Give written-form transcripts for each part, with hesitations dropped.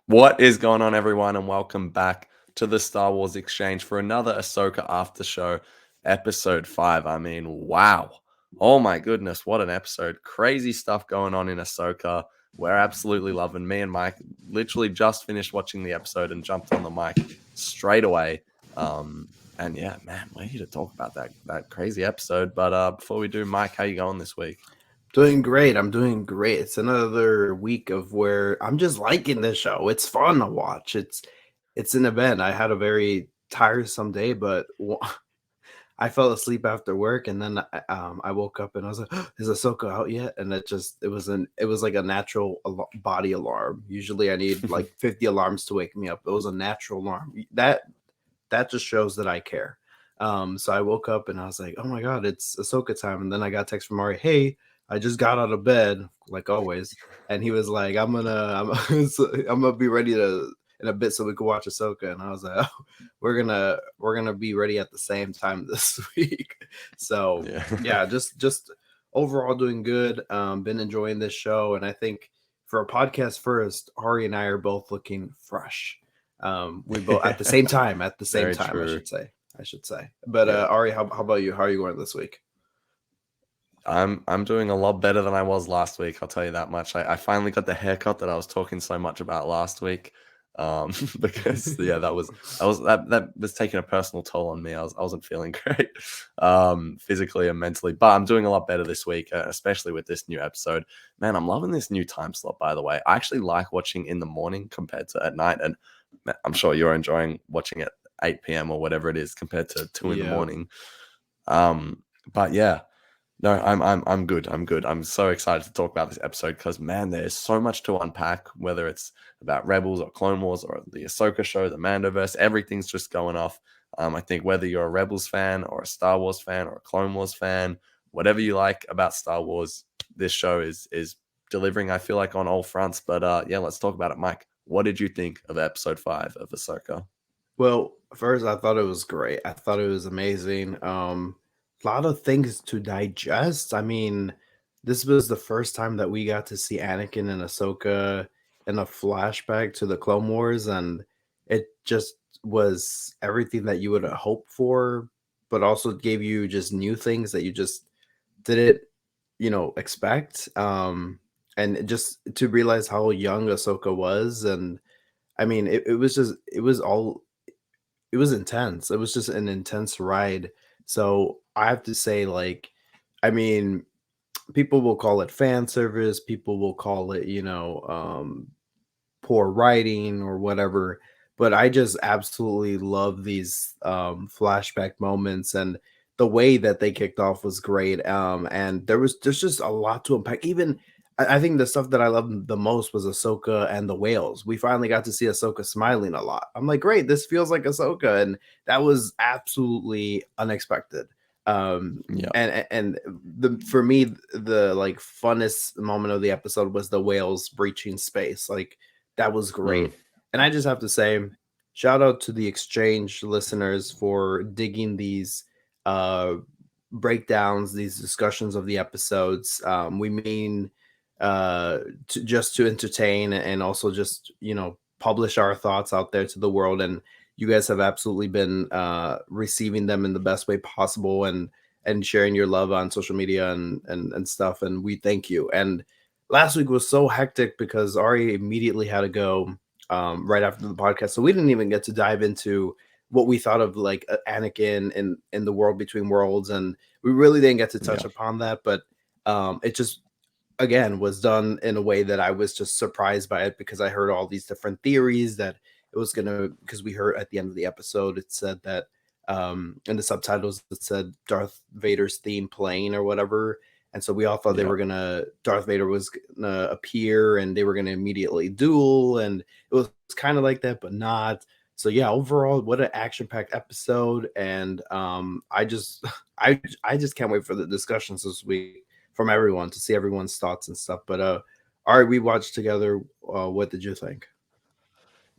What is going on, everyone, and welcome back to the Star Wars Exchange for another Ahsoka After Show, episode 5. I mean, wow. Oh my goodness, what an episode. Crazy stuff going on in Ahsoka. We're absolutely loving. Me and Mike literally just finished watching the episode and jumped on the mic straight away. And yeah, man, we're here to talk about that crazy episode. But before we do, Mike, how you going this week? Doing great. I'm doing great. It's another week of where I'm just liking this show. It's fun to watch. It's an event. I had a very tiresome day, but I fell asleep after work, and then I woke up and I was like, "Is Ahsoka out yet?" And it was like a natural body alarm. Usually, I need like 50 alarms to wake me up. It was a natural alarm. That just shows that I care. So I woke up and I was like, "Oh my god, it's Ahsoka time!" And then I got a text from Ari, "Hey, I just got out of bed, like always," and he was like, I'm gonna be ready to in a bit so we could watch Ahsoka." And I was like, "Oh, we're gonna be ready at the same time this week." So Yeah. yeah, just overall doing good. Been enjoying this show, and I think for a podcast first, Ari and I are both looking fresh. We both at the same Very time, true. I should say. But Yeah. Ari, how about you? How are you going this week? I'm doing a lot better than I was last week. I'll tell you that much. I finally got the haircut that I was talking so much about last week. Because yeah, that was taking a personal toll on me. I wasn't feeling great, physically and mentally. But I'm doing a lot better this week, especially with this new episode. Man, I'm loving this new time slot. By the way, I actually like watching in the morning compared to at night, and I'm sure you're enjoying watching at 8 p.m. or whatever it is compared to 2 in the Yeah. morning. But yeah. No, I'm good. I'm good. I'm so excited to talk about this episode because man, there's so much to unpack. Whether it's about Rebels or Clone Wars or the Ahsoka show, the Mandoverse, everything's just going off. I think whether you're a Rebels fan or a Star Wars fan or a Clone Wars fan, whatever you like about Star Wars, this show is delivering. I feel like on all fronts. But yeah, let's talk about it, Mike. What did you think of episode 5 of Ahsoka? Well, first I thought it was great. I thought it was amazing. A lot of things to digest. I mean, this was the first time that we got to see Anakin and Ahsoka in a flashback to the Clone Wars, and it just was everything that you would hope for, but also gave you just new things that you just didn't, expect. And just to realize how young Ahsoka was, and I mean, it was intense. It was just an intense ride. So I have to say, like, I mean, people will call it fan service, people will call it, poor writing or whatever. But I just absolutely love these flashback moments, and the way that they kicked off was great. And there's just a lot to unpack. Even I think the stuff that I loved the most was Ahsoka and the whales. We finally got to see Ahsoka smiling a lot. I'm like, great, this feels like Ahsoka, and that was absolutely unexpected. Yeah. And the for me the like funnest moment of the episode was the whales breaching space. Like that was Mm, great. And I just have to say, shout out to the exchange listeners for digging these uh, breakdowns, these discussions of the episodes. We mean just to entertain and also just, publish our thoughts out there to the world. And you guys have absolutely been receiving them in the best way possible, and sharing your love on social media and stuff. And we thank you. And last week was so hectic because Ari immediately had to go right after the podcast, so we didn't even get to dive into what we thought of like Anakin in the world between worlds, and we really didn't get to touch yeah. upon that. But it just again was done in a way that I was just surprised by it, because I heard all these different theories that it was gonna, because we heard at the end of the episode it said that in the subtitles it said Darth Vader's theme playing or whatever. And so we all thought they Yeah. were gonna Darth Vader was gonna appear and they were gonna immediately duel, and it was kind of like that, but not. So yeah, overall, what an action-packed episode. And I just I just can't wait for the discussions this week from everyone to see everyone's thoughts and stuff. But all right, we watched together. What did you think?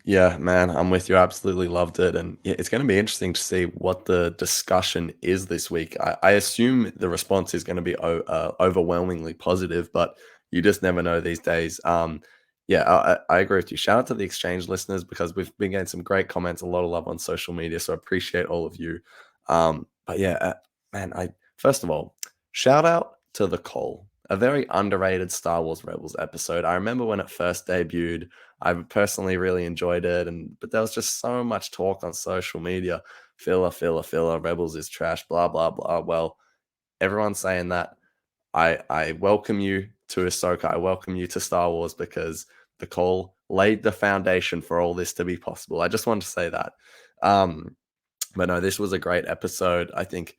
Yeah, man, I'm with you. I absolutely loved it. And yeah, it's going to be interesting to see what the discussion is this week. I assume the response is going to be overwhelmingly positive, but you just never know these days. Yeah, I agree with you. Shout out to the exchange listeners because we've been getting some great comments, a lot of love on social media. So I appreciate all of you. But yeah, man, I first of all, shout out to the Call, a very underrated Star Wars Rebels episode. I remember when it first debuted. I personally really enjoyed it, but there was just so much talk on social media. Filler. Rebels is trash. Blah blah blah. Well, everyone's saying that. I welcome you to Ahsoka. I welcome you to Star Wars because the Call laid the foundation for all this to be possible. I just wanted to say that. Um, but no, this was a great episode. I think,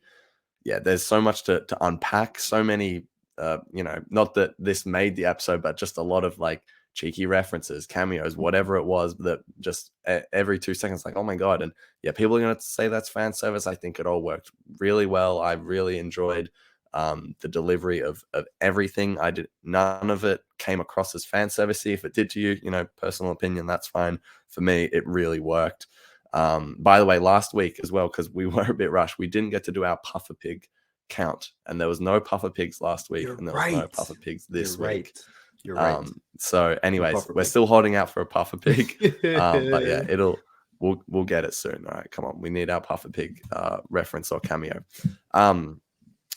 yeah, there's so much to unpack. So many, not that this made the episode, but just a lot of like cheeky references, cameos, whatever it was that just every 2 seconds, like, oh my God. And yeah, people are going to say that's fan service. I think it all worked really well. I really enjoyed the delivery of everything. I did none of it came across as fan servicey. If it did to you, personal opinion, that's fine. For me, it really worked. By the way, last week as well, because we were a bit rushed, we didn't get to do our puffer pig count, and there was no puffer pigs last week, and there was no puffer pigs this week. You're right. So, anyways, puffer we're pig. still holding out for a puffer pig. But yeah, we'll get it soon. All right, come on, we need our puffer pig reference or cameo.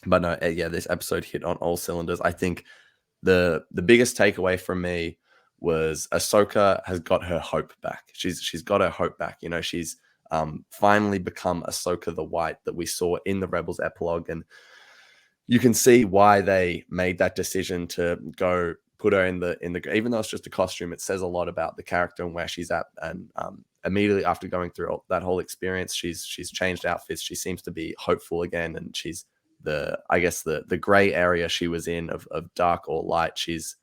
But no, yeah, this episode hit on all cylinders. I think the biggest takeaway from me was Ahsoka has got her hope back. She's got her hope back. She's finally become Ahsoka the White that we saw in the Rebels epilogue, and you can see why they made that decision to go put her in the even though it's just a costume, it says a lot about the character and where she's at. And immediately after going through that whole experience, she's changed outfits. She seems to be hopeful again, and she's the gray area she was in of dark or light. She's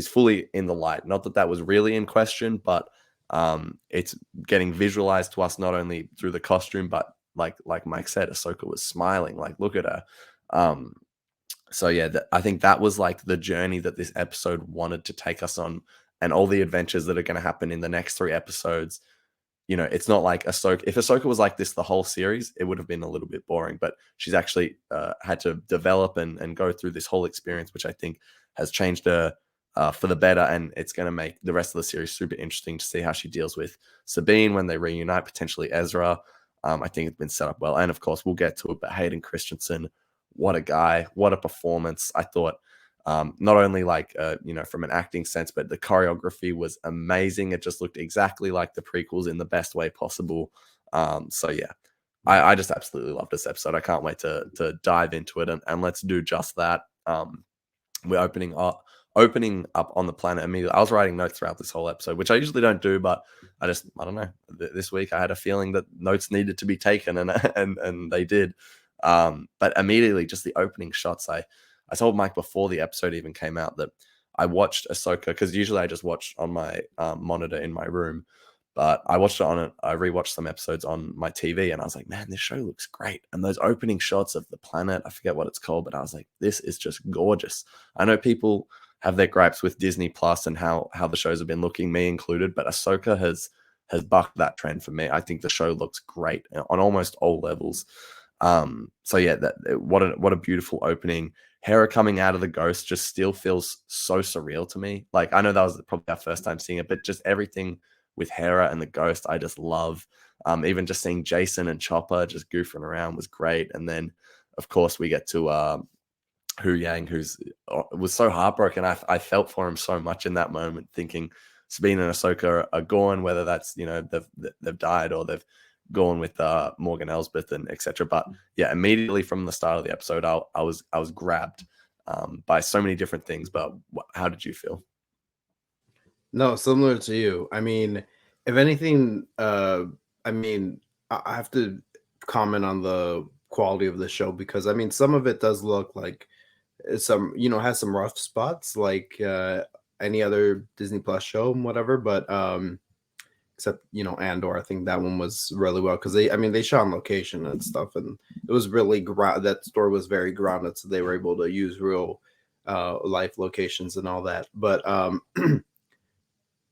fully in the light. Not that was really in question, but it's getting visualized to us not only through the costume, but like Mike said, Ahsoka was smiling. Like, look at her. So yeah, I think that was like the journey that this episode wanted to take us on, and all the adventures that are going to happen in the next 3 episodes. It's not like Ahsoka. If Ahsoka was like this the whole series, it would have been a little bit boring. But she's actually had to develop and go through this whole experience, which I think has changed her for the better. And it's going to make the rest of the series super interesting to see how she deals with Sabine when they reunite, potentially Ezra. I think it's been set up well. And of course, we'll get to it. But Hayden Christensen, what a guy, what a performance. I thought not only like, from an acting sense, but the choreography was amazing. It just looked exactly like the prequels in the best way possible. So yeah, I just absolutely love this episode. I can't wait to dive into it, and let's do just that. We're opening up on the planet immediately. I was writing notes throughout this whole episode, which I usually don't do, but I don't know. This week I had a feeling that notes needed to be taken, and they did. But immediately, just the opening shots. I told Mike before the episode even came out that I watched Ahsoka, because usually I just watch on my monitor in my room, but I rewatched some episodes on my TV, and I was like, man, this show looks great. And those opening shots of the planet, I forget what it's called, but I was like, this is just gorgeous. I know people have their gripes with Disney Plus and how the shows have been looking, me included, but Ahsoka has bucked that trend for me. I think the show looks great on almost all levels. So yeah, what a beautiful opening. Hera coming out of the ghost just still feels so surreal to me. Like, I know that was probably our first time seeing it, but just everything with Hera and the ghost, I just love. Even just seeing Jason and Chopper just goofing around was great. And then, of course, we get to Hu Yang, was so heartbroken. I felt for him so much in that moment, thinking Sabine and Ahsoka are gone, whether that's they've died or they've gone with Morgan Elsbeth and etc. But yeah, immediately from the start of the episode, I was grabbed by so many different things. But how did you feel? No, similar to you. I mean, if anything, I have to comment on the quality of the show, because I mean, some of it does look like has some rough spots, like any other Disney Plus show and whatever, but except Andor. I think that one was really well, because they shot on location and stuff, and it was really that story was very grounded, so they were able to use real life locations and all that. But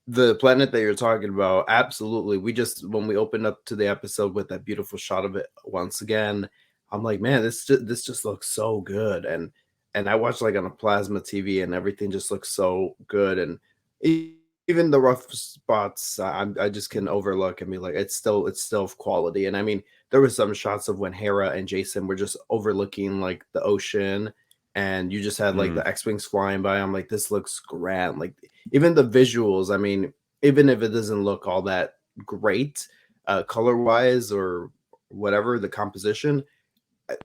the planet that you're talking about, absolutely. When we opened up to the episode with that beautiful shot of it once again, I'm like, man, this just looks so good. And I watched like on a plasma TV, and everything just looks so good. And even the rough spots, I just can overlook and be like, it's still of quality. And I mean, there were some shots of when Hera and Jason were just overlooking like the ocean, and you just had like Mm. the X-wings flying by. I'm like, this looks grand. Like even the visuals. I mean, even if it doesn't look all that great, color wise or whatever the composition,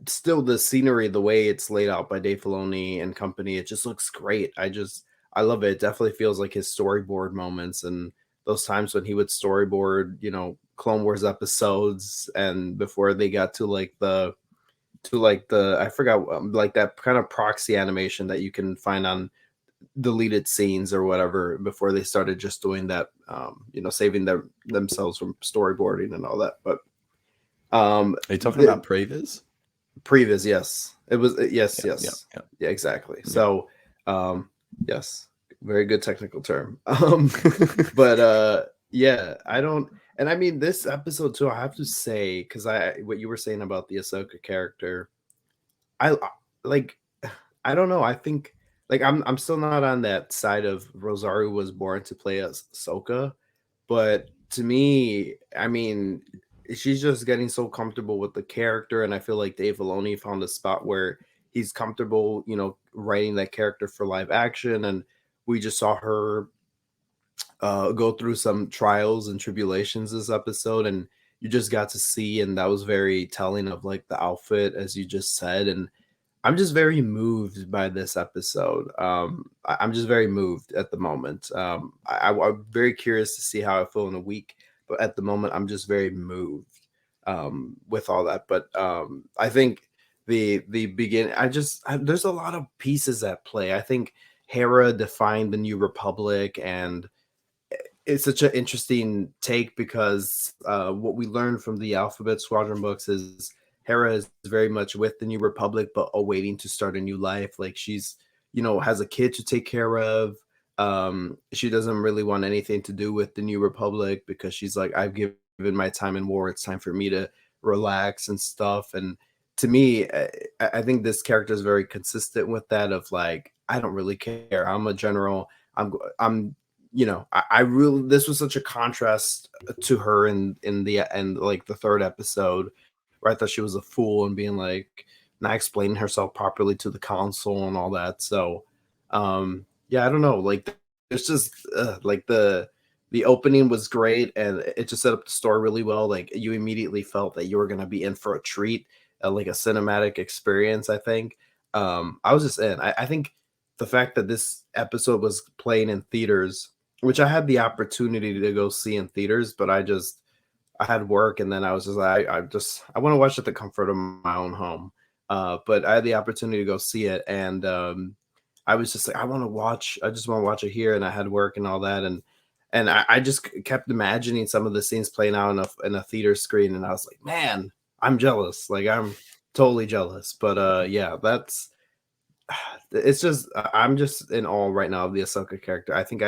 still the scenery, the way it's laid out by Dave Filoni and company, it just looks great. I love it. It definitely feels like his storyboard moments and those times when he would storyboard, Clone Wars episodes, and before they got to like the I forgot, like that kind of proxy animation that you can find on deleted scenes or whatever before they started just doing that, saving themselves from storyboarding and all that. But Are you talking the about previs? previous, yes, it was, yes, Yeah, yeah, yes, yeah, yeah, exactly. yeah. So yes, very good technical term. But yeah, I don't, and I mean this episode too, I have to say, because I what you were saying about the Ahsoka character, like, I don't know. I think like I'm still not on that side of Rosario was born to play as Ahsoka, but to me, I mean, she's just getting so comfortable with the character, and I feel like Dave Filoni found a spot where he's comfortable, writing that character for live action, and we just saw her go through some trials and tribulations this episode, and you just got to see, and that was very telling of like the outfit, as you just said, and I'm just very moved by this episode. I'm just very moved at the moment. I'm very curious to see how I feel in a week, but at the moment, I'm just very moved with all that. But I think the begin. There's a lot of pieces at play. I think Hera defined the New Republic, and it's such an interesting take because what we learned from the Alphabet Squadron books is Hera is very much with the New Republic, but awaiting to start a new life. Like she's, has a kid to take care of. She doesn't really want anything to do with the New Republic because she's like, I've given my time in war. It's time for me to relax and stuff. And to me, I think this character is very consistent with that. Of like, I don't really care. I'm a general. I'm I really, this was such a contrast to her in the end, like the third episode, where I thought she was a fool and being like not explaining herself properly to the council and all that. So yeah, I don't know, like it's just like the opening was great, and it just set up the story really well. Like you immediately felt that you were going to be in for a treat, like a cinematic experience. I think I was just in. I think the fact that this episode was playing in theaters, which I had the opportunity to go see in theaters, but I had work, and then I was just like, I want to watch at the comfort of my own home. But I had the opportunity to go see it, and I was just like, I just want to watch it here, and I had work and all that, and I just kept imagining some of the scenes playing out in a theater screen, and I was like, man, I'm jealous. Like I'm totally jealous. But yeah, that's it's just I'm just in awe right now of the Ahsoka character. I think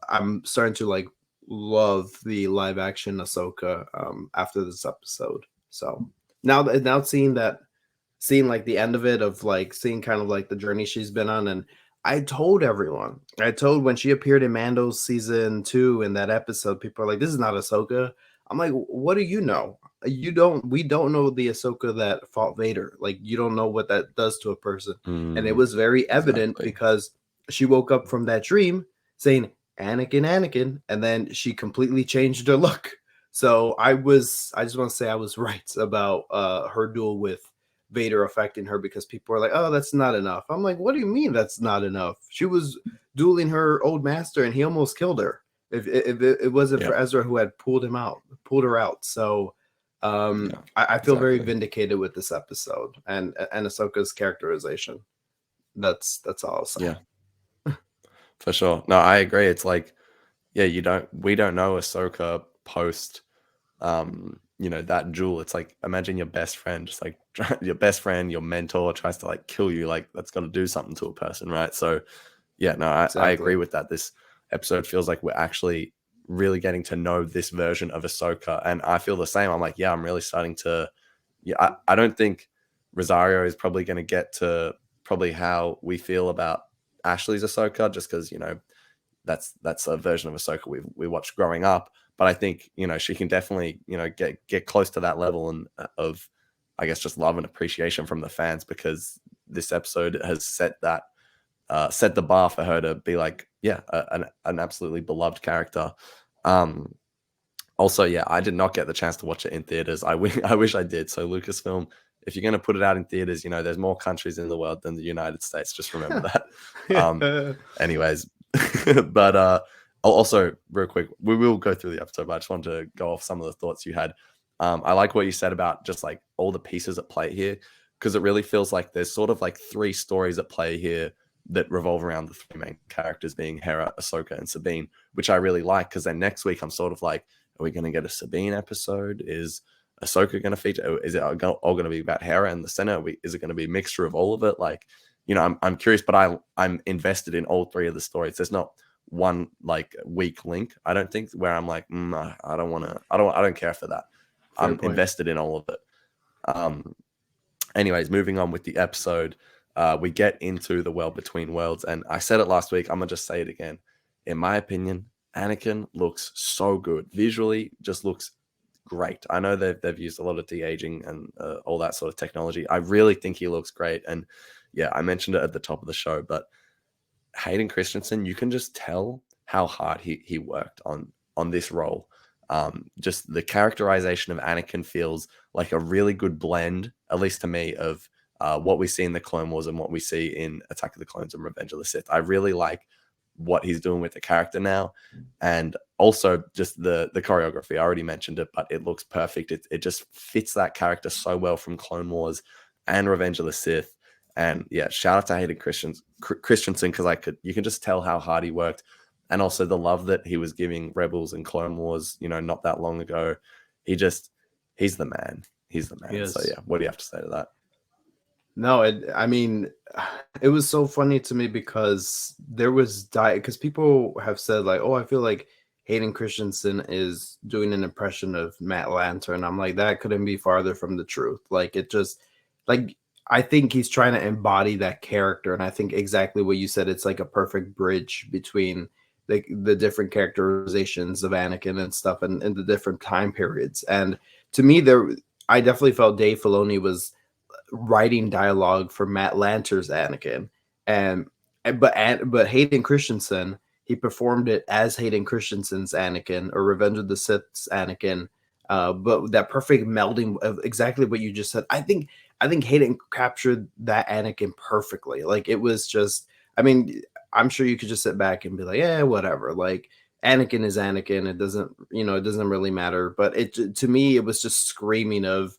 I'm starting to like love the live action Ahsoka after this episode. So now seeing like the end of it, of like seeing kind of like the journey she's been on, and I told everyone, I told when she appeared in Mando's season 2 in that episode, people are like, this is not Ahsoka. I'm like, what do you know? We don't know the Ahsoka that fought Vader. Like you don't know what that does to a person. And it Mm, was very evident exactly. because she woke up from that dream saying Anakin, Anakin, and then she completely changed her look. So I just want to say I was right about her duel with Vader affecting her, because people are like, oh, that's not enough. I'm like, what do you mean that's not enough? She was dueling her old master and he almost killed her. If it wasn't Yeah, for Ezra, who had pulled her out. So yeah, I feel very exactly. vindicated with this episode and Ahsoka's characterization. That's all I'll say. Yeah, for sure. No, I agree. It's like, yeah, we don't know Ahsoka post that jewel. It's like, imagine your best friend, just like your best friend, your mentor tries to like kill you. Like that's got to do something to a person, right? So yeah, no, I Exactly. agree with that. This episode feels like we're actually really getting to know this version of Ahsoka, and I feel the same. I'm like, yeah, I'm really starting to. Yeah, I don't think Rosario is probably going to get to probably how we feel about Ashley's Ahsoka, just because that's a version of Ahsoka we watched growing up. But I think, you know, she can definitely, you know, get close to that level and of, I guess, just love and appreciation from the fans, because this episode has set the bar for her to be like, yeah, an absolutely beloved character. Also, yeah, I did not get the chance to watch it in theaters. I wish I did. So Lucasfilm, if you're going to put it out in theaters, you know, there's more countries in the world than the United States. Just remember that. Anyways, but also real quick, we will go through the episode, but I just wanted to go off some of the thoughts you had. I like what you said about just like all the pieces at play here, because it really feels like there's sort of like three stories at play here that revolve around the three main characters being Hera, Ahsoka, and Sabine, which I really like, because then next week I'm sort of like, are we going to get a Sabine episode? Is Ahsoka going to feature? Is it all going to be about Hera in the center? Is it going to be a mixture of all of it? Like, you know, I'm curious, but I'm invested in all three of the stories. There's not one like weak link, I don't think, where I'm like, I don't care for that. Fair I'm point. invested in all of it. Anyways, moving on with the episode, we get into the world between worlds, and I said it last week. I'm gonna just say it again. In my opinion, Anakin looks so good visually, just looks great. I know they've used a lot of de-aging and all that sort of technology. I really think he looks great, and yeah, I mentioned it at the top of the show, but Hayden Christensen, you can just tell how hard he worked on this role. Just the characterization of Anakin feels like a really good blend, at least to me, of what we see in the Clone Wars and what we see in Attack of the Clones and Revenge of the Sith. I really like what he's doing with the character now, and also just the choreography. I already mentioned it, but it looks perfect. It just fits that character so well from Clone Wars and Revenge of the Sith. And yeah, shout out to Hayden Christensen, because you can just tell how hard he worked, and also the love that he was giving Rebels and Clone Wars, you know, not that long ago. He's the man. He's the man. Yes. So yeah, what do you have to say to that? No, I mean, it was so funny to me because because people have said like, oh, I feel like Hayden Christensen is doing an impression of Matt Lanter. I'm like, that couldn't be farther from the truth. Like, it just, like, I think he's trying to embody that character. And I think exactly what you said, it's like a perfect bridge between the different characterizations of Anakin and stuff and the different time periods. And to me, I definitely felt Dave Filoni was writing dialogue for Matt Lanter's Anakin, but Hayden Christensen, he performed it as Hayden Christensen's Anakin, or Revenge of the Sith's Anakin. But that perfect melding of exactly what you just said, I think Hayden captured that Anakin perfectly. Like, it was just, I mean, I'm sure you could just sit back and be like, yeah, whatever. Like, Anakin is Anakin. It doesn't really matter. But to me, it was just screaming of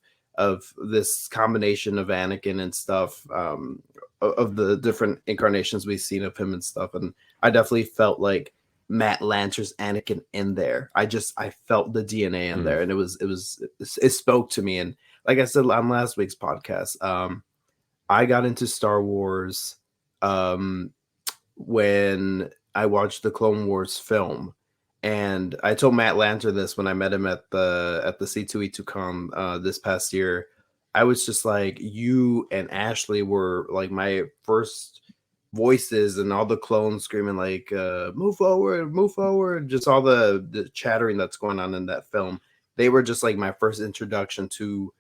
this combination of Anakin and stuff, of the different incarnations we've seen of him and stuff. And I definitely felt like Matt Lanter's Anakin in there. I felt the DNA in there, and it spoke to me. And like I said on last week's podcast, I got into Star Wars when I watched the Clone Wars film. And I told Matt Lanter this when I met him at the C2E2 con this past year. I was just like, you and Ashley were like my first voices, and all the clones screaming like, move forward, just all the chattering that's going on in that film. They were just like my first introduction to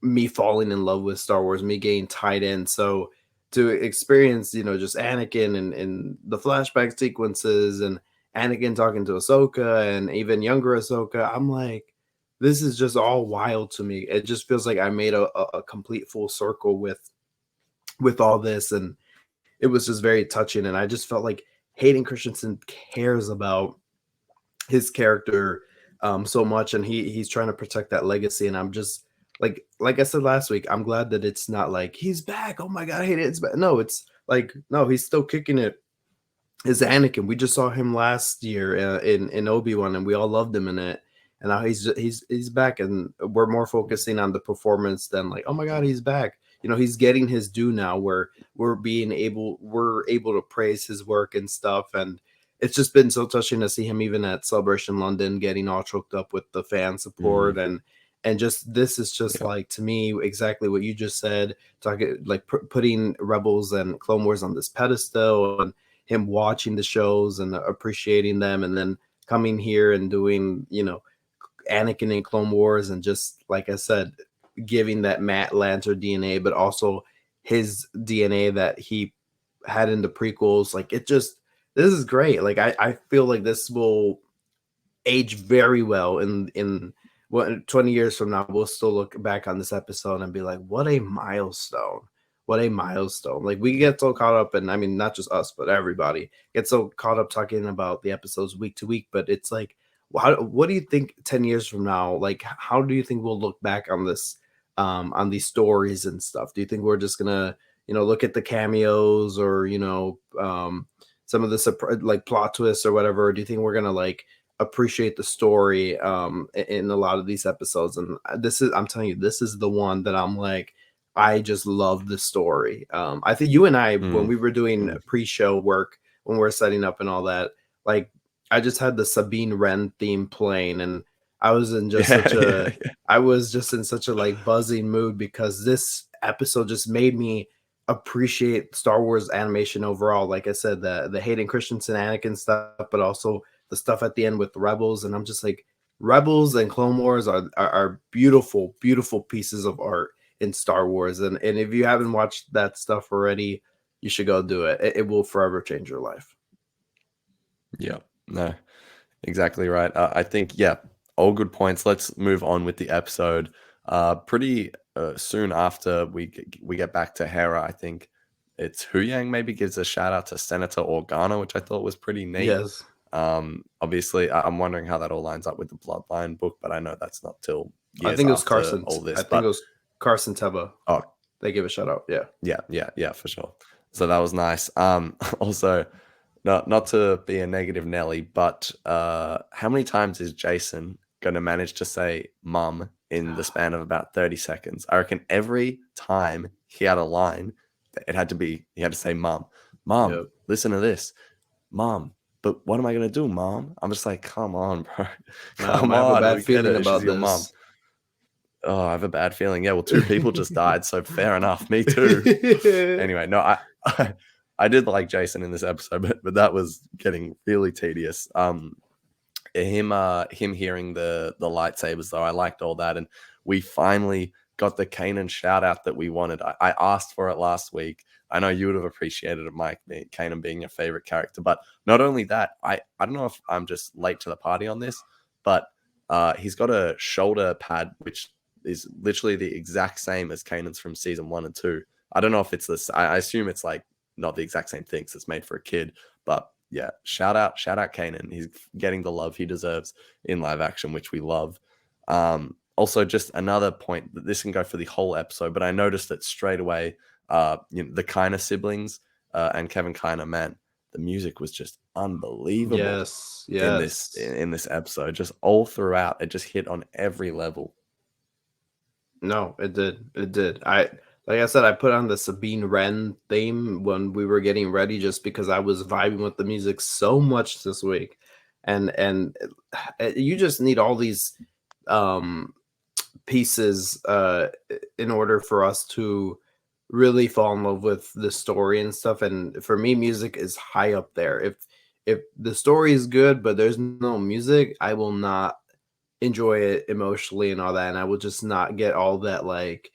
me falling in love with Star Wars, me getting tied in. So to experience, just Anakin and the flashback sequences, and Anakin talking to Ahsoka and even younger Ahsoka, I'm like, this is just all wild to me. It just feels like I made a complete full circle with all this, and it was just very touching. And I just felt like Hayden Christensen cares about his character so much, and he's trying to protect that legacy. And I'm just like I said last week, I'm glad that it's not like he's back. Oh my god, Hayden's back. No, it's like, no, he's still kicking it is Anakin. We just saw him last year in Obi-Wan, and we all loved him in it. And now he's back, and we're more focusing on the performance than like, oh my god, he's back. He's getting his due now, where we're able to praise his work and stuff. And it's just been so touching to see him even at Celebration London getting all choked up with the fan support. And just, this is just like, to me, exactly what you just said, talking like putting Rebels and Clone Wars on this pedestal. And him watching the shows and appreciating them, and then coming here and doing, Anakin in Clone Wars, and just like I said, giving that Matt Lanter DNA, but also his DNA that he had in the prequels. Like this is great. Like I feel like this will age very well in what 20 years from now we'll still look back on this episode and be like, what a milestone. What a milestone. Like we get so caught up, and I mean not just us, but everybody gets so caught up talking about the episodes week to week, but it's like, what do you think 10 years from now, like how do you think we'll look back on this, on these stories and stuff? Do you think we're just gonna, look at the cameos, or some of the like plot twists or whatever? Or do you think we're gonna like appreciate the story in a lot of these episodes? And I'm telling you, this is the one that I'm like, I just love the story. I think you and I, when Mm, we were doing mm. pre-show work, when we're setting up and all that, like I just had the Sabine Wren theme playing, and I was in just Yeah, such a, yeah, I was just in such a like buzzing mood, because this episode just made me appreciate Star Wars animation overall. Like I said, the Hayden Christensen Anakin stuff, but also the stuff at the end with Rebels, and I'm just like, Rebels and Clone Wars are beautiful, beautiful pieces of art in Star Wars, and if you haven't watched that stuff already, you should go do it. It will forever change your life. yeah. No, exactly right. I think, yeah, all good points. Let's move on with the episode. Pretty soon after we get back to Hera, I think it's Huyang maybe gives a shout out to Senator Organa, which I thought was pretty neat. Yes, Obviously, I'm wondering how that all lines up with the Bloodline book, but I know that's not till I years think it was after all this. I think it But was Carson Teva. oh, They give a shout out. Yeah. yeah, for sure. So that was nice. Also, not to be a negative Nelly, but how many times is Jason going to manage to say "mum" in the span of about 30 seconds? I reckon every time he had a line, it had to be he had to say "mum, mum, Yep. listen to this, mum." But what am I gonna do, mom? I'm just like, come on, bro, come I have a on, bad we get feeling it. She's about your mom. this. Oh, I have a bad feeling. Yeah, well, two people just died, so fair enough. Me too. Anyway, no, I did like Jason in this episode, but that was getting really tedious. Him hearing the lightsabers though, I liked all that, and we finally got the Kanan shout out that we wanted. I asked for it last week. I know you would have appreciated it, Mike, Kanan being your favorite character, but not only that, I don't know if I'm just late to the party on this, but he's got a shoulder pad which is literally the exact same as Kanan's from season 1 and 2. I don't know if it's this. I assume it's like not the exact same thing, 'cause it's made for a kid, but yeah, shout out Kanan. He's getting the love he deserves in live action, which we love. Also, just another point that this can go for the whole episode, but I noticed that straight away, the Kiner siblings and Kevin Kiner, man, the music was just unbelievable Yes. in Yes. this episode. Just all throughout, it just hit on every level. No, it did. It did. Like I said, I put on the Sabine Wren theme when we were getting ready, just because I was vibing with the music so much this week. And you just need all these um pieces in order for us to really fall in love with the story and stuff. And for me, music is high up there. If the story is good but there's no music, I will not enjoy it emotionally and all that, and I will just not get all that like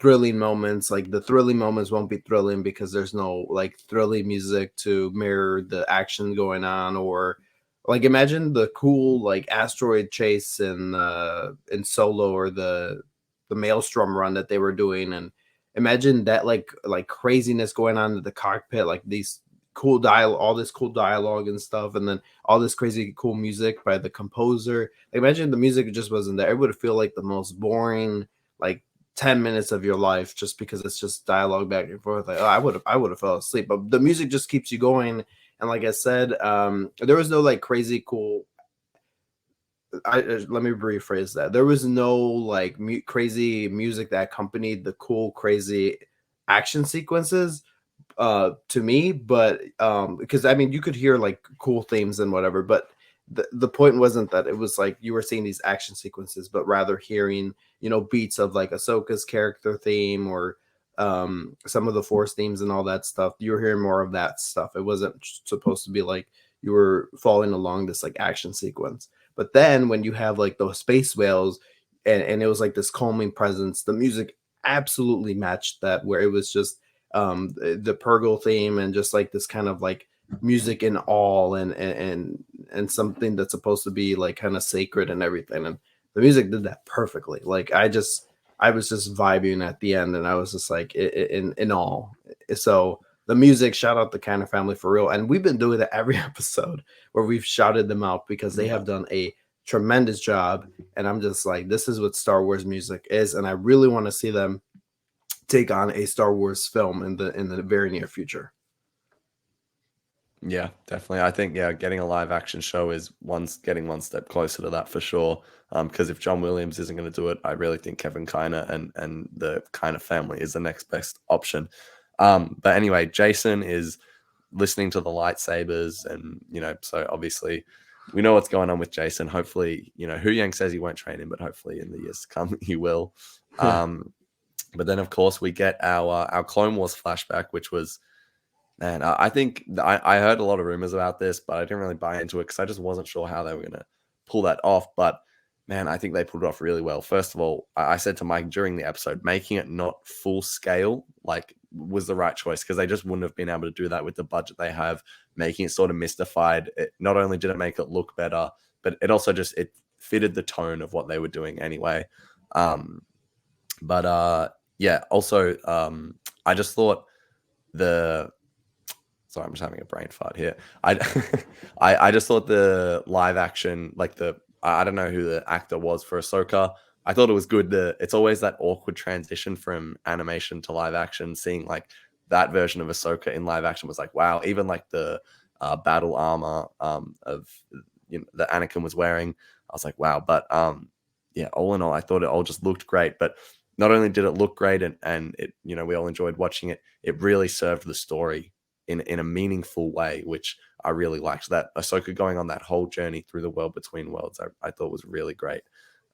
thrilling moments. Like the thrilling moments won't be thrilling because there's no like thrilling music to mirror the action going on. Or like imagine the cool like asteroid chase in Solo, or the Maelstrom run that they were doing, and imagine that like craziness going on in the cockpit, like these cool dialogue, all this cool dialogue and stuff, and then all this crazy cool music by the composer. Like, imagine the music just wasn't there. It would feel like the most boring, like 10 minutes of your life, just because it's just dialogue back and forth. Like, oh, I would have fell asleep. But the music just keeps you going. And like I said, there was no like crazy cool. Let me rephrase that. There was no like crazy music that accompanied the cool, crazy action sequences to me, but because I mean you could hear like cool themes and whatever, but the point wasn't that it was like you were seeing these action sequences, but rather hearing, beats of like Ahsoka's character theme, or some of the Force themes and all that stuff. You were hearing more of that stuff. It wasn't supposed to be like you were following along this like action sequence. But then when you have like those space whales, and it was like this calming presence, the music absolutely matched that, where it was just the Purgle theme and just like this kind of like music in awe, and something that's supposed to be like kind of sacred and everything. And the music did that perfectly. Like I was just vibing at the end, and I was just like in awe. So the music, shout out the Cannon family for real. And we've been doing that every episode where we've shouted them out because they have done a tremendous job. And I'm just like, this is what Star Wars music is, and I really want to see them take on a Star Wars film in the very near future. Yeah, definitely. I think getting a live action show is getting one step closer to that for sure. Because if John Williams isn't going to do it, I really think Kevin Kiner and the Kiner family is the next best option. But anyway, Jason is listening to the lightsabers, and so obviously we know what's going on with Jason. Hopefully, Hu Yang says he won't train him, but hopefully in the years to come he will. But then of course we get our Clone Wars flashback, which was, man, I think I heard a lot of rumors about this, but I didn't really buy into it because I just wasn't sure how they were going to pull that off. But man, I think they pulled it off really well. First of all, I said to Mike during the episode, making it not full scale was the right choice, because they just wouldn't have been able to do that with the budget they have. Making it sort of mystified. Not only did it make it look better, but it also it fitted the tone of what they were doing anyway. Also, I just thought sorry, I'm just having a brain fart here. I just thought the live action, I don't know who the actor was for Ahsoka. I thought it was good. It's always that awkward transition from animation to live action. Seeing like that version of Ahsoka in live action was like, wow. Even like the battle armor of that Anakin was wearing, I was like, wow. But all in all, I thought it all just looked great. But not only did it look great, and it, we all enjoyed watching it, it really served the story in a meaningful way, which I really liked. That Ahsoka going on that whole journey through the world between worlds, I thought was really great.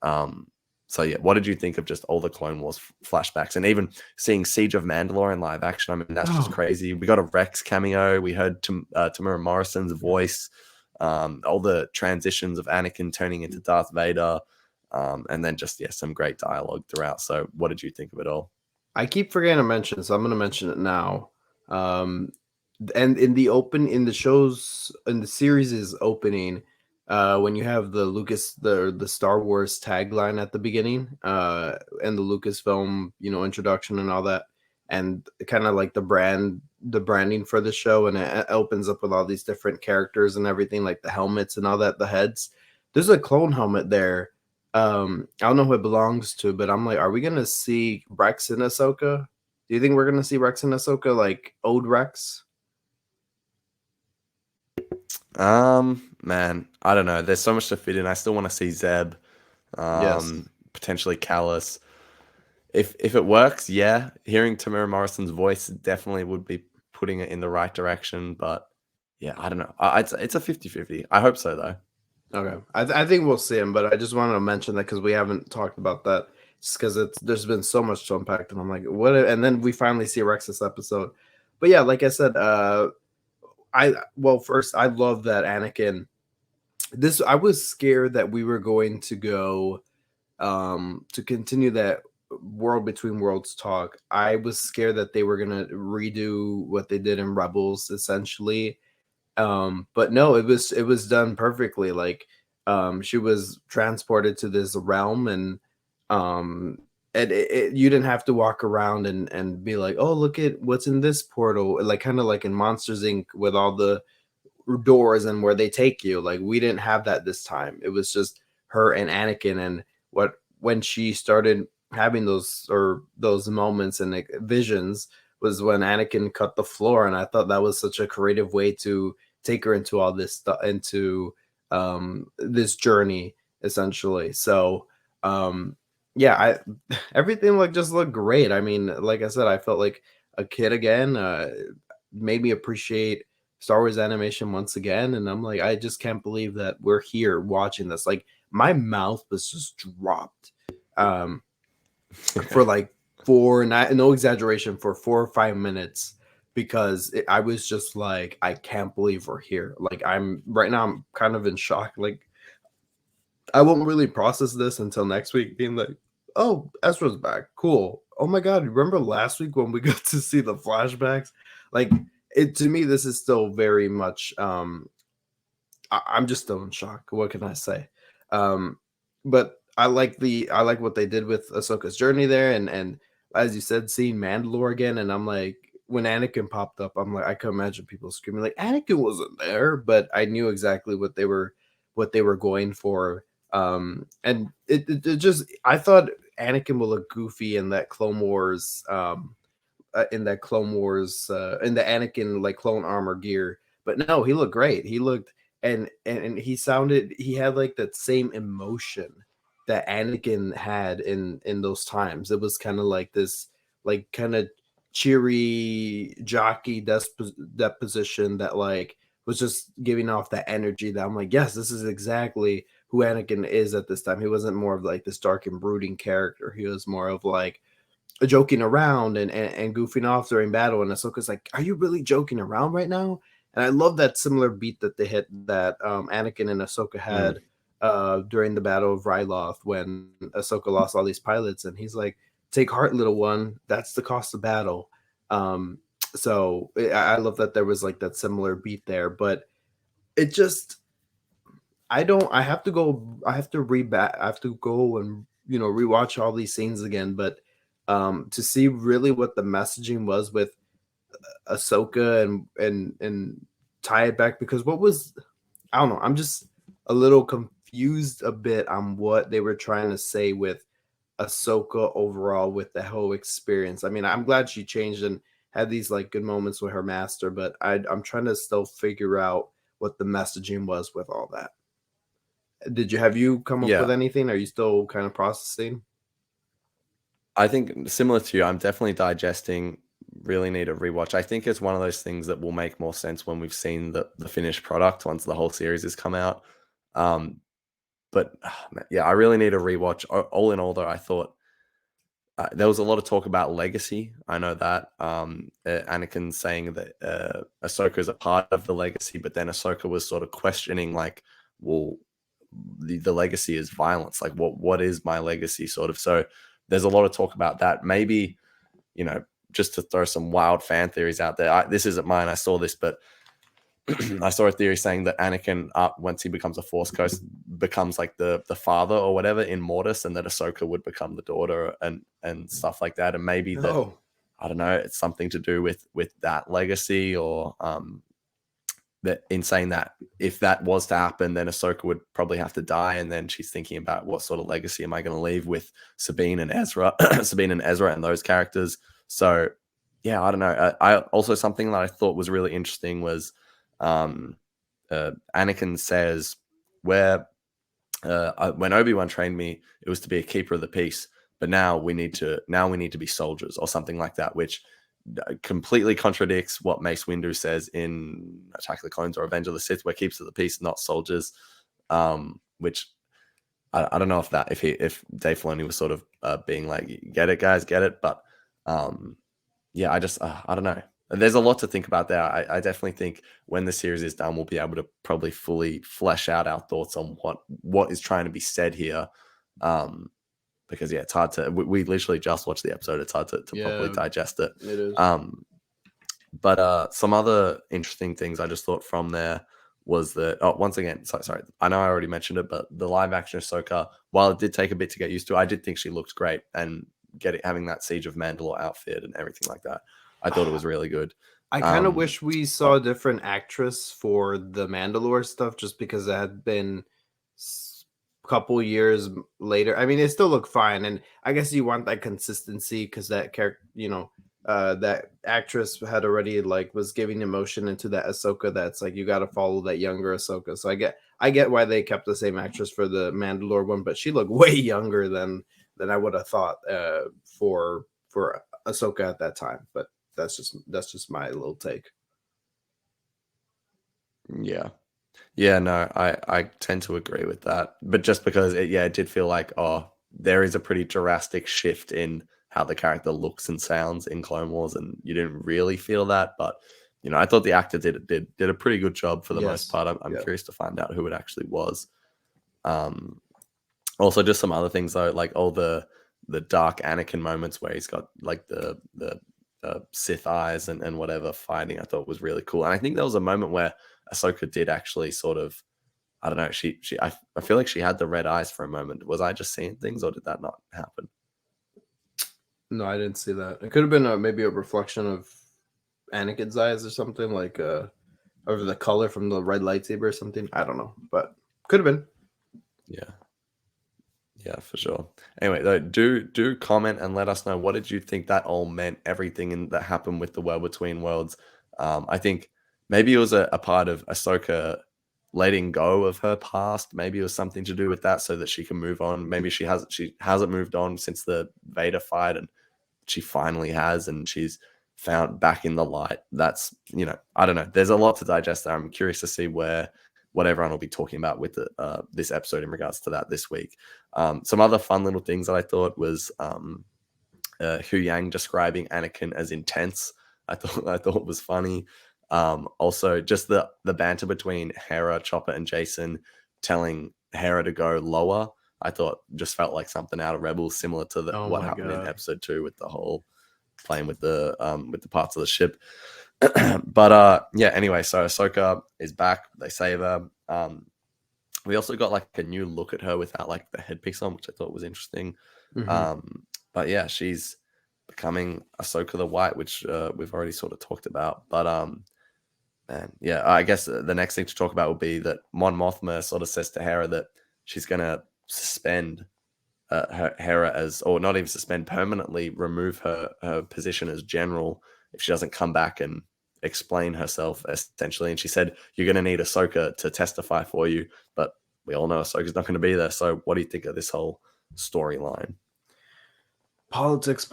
What did you think of just all the Clone Wars flashbacks, and even seeing Siege of Mandalore in live action? I mean, that's just crazy. We got a Rex cameo. We heard Tamara Morrison's voice. All the transitions of Anakin turning into Darth Vader, and then just some great dialogue throughout. So, what did you think of it all? I keep forgetting to mention, so I'm going to mention it now. And in the series' opening, when you have the Star Wars tagline at the beginning, and the Lucasfilm, introduction and all that, and kind of like the branding for the show, and it opens up with all these different characters and everything, like the helmets and all that, the heads. There's a clone helmet there. I don't know who it belongs to, but I'm like, are we gonna see Rex and Ahsoka? Do you think we're gonna see Rex and Ahsoka, like old Rex? Man, I don't know. There's so much to fit in. I still want to see Zeb, Yes. potentially Callus. If it works, yeah. Hearing Tamara Morrison's voice definitely would be putting it in the right direction. But yeah, I don't know. It's a 50-50. I hope so, though. Okay, I think we'll see him, but I just wanted to mention that because we haven't talked about that, just because there's been so much to unpack, and I'm like, what? And then we finally see Rex this episode. But yeah, like I said, first I love that Anakin. I was scared that we were going to go to continue that world between worlds talk. I was scared that they were gonna redo what they did in Rebels, essentially. But no, it was done perfectly. Like she was transported to this realm, and you didn't have to walk around and be like, oh, look at what's in this portal, like kind of like in Monsters Inc. with all the doors and where they take you. Like we didn't have that this time. It was just her and Anakin, and when she started having those moments and like, visions, was when Anakin cut the floor, and I thought that was such a creative way to take her into all this stuff, into this journey, essentially. So everything just looked great. I mean, like I said, I felt like a kid again. Made me appreciate Star Wars animation once again, and I'm like, I just can't believe that we're here watching this. Like my mouth was just dropped for like for no exaggeration, for 4 or 5 minutes, because I was just like, I can't believe we're here. Like, I'm right now, I'm kind of in shock. Like, I won't really process this until next week, being like, oh, Ezra's back. Cool. Oh my God. Remember last week when we got to see the flashbacks? Like, it to me, this is still very much, I'm just still in shock. What can I say? But I like what they did with Ahsoka's journey there, and as you said, seeing Mandalore again, and I'm like, when Anakin popped up, I'm like, I could imagine people screaming like Anakin wasn't there, but I knew exactly what they were going for. And it just, I thought Anakin would look goofy in that Clone Wars, in the Anakin like clone armor gear, but no, he looked great. He looked, and he had like that same emotion that Anakin had in those times. It was kind of like this, like kind of cheery jockey deposition that like was just giving off that energy that I'm like, yes, this is exactly who Anakin is at this time. He wasn't more of like this dark and brooding character. He was more of like joking around and goofing off during battle. And Ahsoka's like, "Are you really joking around right now?" And I love that similar beat that they hit that Anakin and Ahsoka Mm. had during the Battle of Ryloth when Ahsoka lost all these pilots, and he's like, "Take heart, little one. That's the cost of battle." Um, so I love that there was like that similar beat there, but it just I don't. I have to go. I have to read back. I have to go and rewatch all these scenes again. But to see really what the messaging was with Ahsoka and tie it back, because what was, I don't know. I'm just a little confused a bit on what they were trying to say with Ahsoka overall with the whole experience. I mean, I'm glad she changed and had these like good moments with her master, but I'm trying to still figure out what the messaging was with all that. Have you come up Yeah, with anything? Are you still kind of processing? I think similar to you, I'm definitely digesting. Really need a rewatch. I think it's one of those things that will make more sense when we've seen the finished product once the whole series has come out. Um, but yeah, I really need a rewatch. All in all, though, I thought there was a lot of talk about legacy. I know that Anakin saying that Ahsoka is a part of the legacy, but then Ahsoka was sort of questioning, like, well, the legacy is violence. Like, what is my legacy, sort of? So there's a lot of talk about that. Maybe just to throw some wild fan theories out there. This isn't mine. I saw this, but I saw a theory saying that Anakin, once he becomes a Force Ghost, becomes like the father or whatever in Mortis, and that Ahsoka would become the daughter and stuff like that. And maybe that, Oh, I don't know, it's something to do with that legacy, or that in saying that if that was to happen, then Ahsoka would probably have to die, and then she's thinking about what sort of legacy am I going to leave with Sabine and Ezra, Sabine and Ezra, and those characters. So yeah, I don't know. I also, something that I thought was really interesting was um, Anakin says, where when Obi-Wan trained me, it was to be a keeper of the peace, but now we need to be soldiers, or something like that, which completely contradicts what Mace Windu says in Attack of the Clones or Revenge of the Sith, where keepers of the peace, not soldiers. Which I don't know if Dave Filoni was sort of being like, get it, guys, get it, but yeah, I don't know. There's a lot to think about there. I definitely think when the series is done, we'll be able to probably fully flesh out our thoughts on what is trying to be said here. Because yeah, it's hard to. We literally just watched the episode. It's hard to properly yeah, digest it. it is. But some other interesting things I just thought from there was that, once again, sorry, I know I already mentioned it, but the live action Ahsoka, while it did take a bit to get used to, I did think she looked great, and having that Siege of Mandalore outfit and everything like that, I thought it was really good. I kind of wish we saw a different actress for the Mandalore stuff, just because it had been a couple years later. I mean, it still looked fine, and I guess you want that consistency because that character, that actress had already like was giving emotion into that Ahsoka. That's like you got to follow that younger Ahsoka. So I get why they kept the same actress for the Mandalore one, but she looked way younger than I would have thought for Ahsoka at that time. But that's just my little take. Yeah. Yeah, no, I tend to agree with that. But just because it did feel like, there is a pretty drastic shift in how the character looks and sounds in Clone Wars, and you didn't really feel that. But I thought the actor did a pretty good job for the most part. I'm curious to find out who it actually was. Also, just some other things though, like all the dark Anakin moments where he's got like the Sith eyes and whatever fighting, I thought was really cool. And I think there was a moment where Ahsoka did actually sort of, I don't know, I feel like she had the red eyes for a moment. Was I just seeing things, or did that not happen? No, I didn't see that. It could have been maybe a reflection of Anakin's eyes or something, like over the color from the red lightsaber or something. I don't know, but could have been. Yeah, for sure. Anyway, though, do comment and let us know, what did you think that all meant, everything that happened with the World Between Worlds. I think maybe it was a part of Ahsoka letting go of her past. Maybe it was something to do with that, so that she can move on. Maybe she hasn't moved on since the Vader fight, and she finally has, and she's found back in the light. That's, I don't know. There's a lot to digest there. I'm curious to see what everyone will be talking about with this episode in regards to that this week. Some other fun little things that I thought was Hu Yang describing Anakin as intense. I thought was funny. Also, just the banter between Hera, Chopper, and Jason, telling Hera to go lower, I thought just felt like something out of Rebels, similar to what happened in episode 2 with the whole playing with the parts of the ship. But yeah, anyway, so Ahsoka is back. They save her. We also got like a new look at her without like the headpiece on, which I thought was interesting. But yeah, she's becoming Ahsoka the White, which we've already sort of talked about. But and yeah, I guess the next thing to talk about will be that Mon Mothma sort of says to Hera that she's gonna suspend Hera as, or not even suspend, permanently remove her position as general if she doesn't come back and explain herself, essentially. And she said, you're going to need Ahsoka to testify for you, but we all know Ahsoka's not going to be there. So what do you think of this whole storyline? Politics.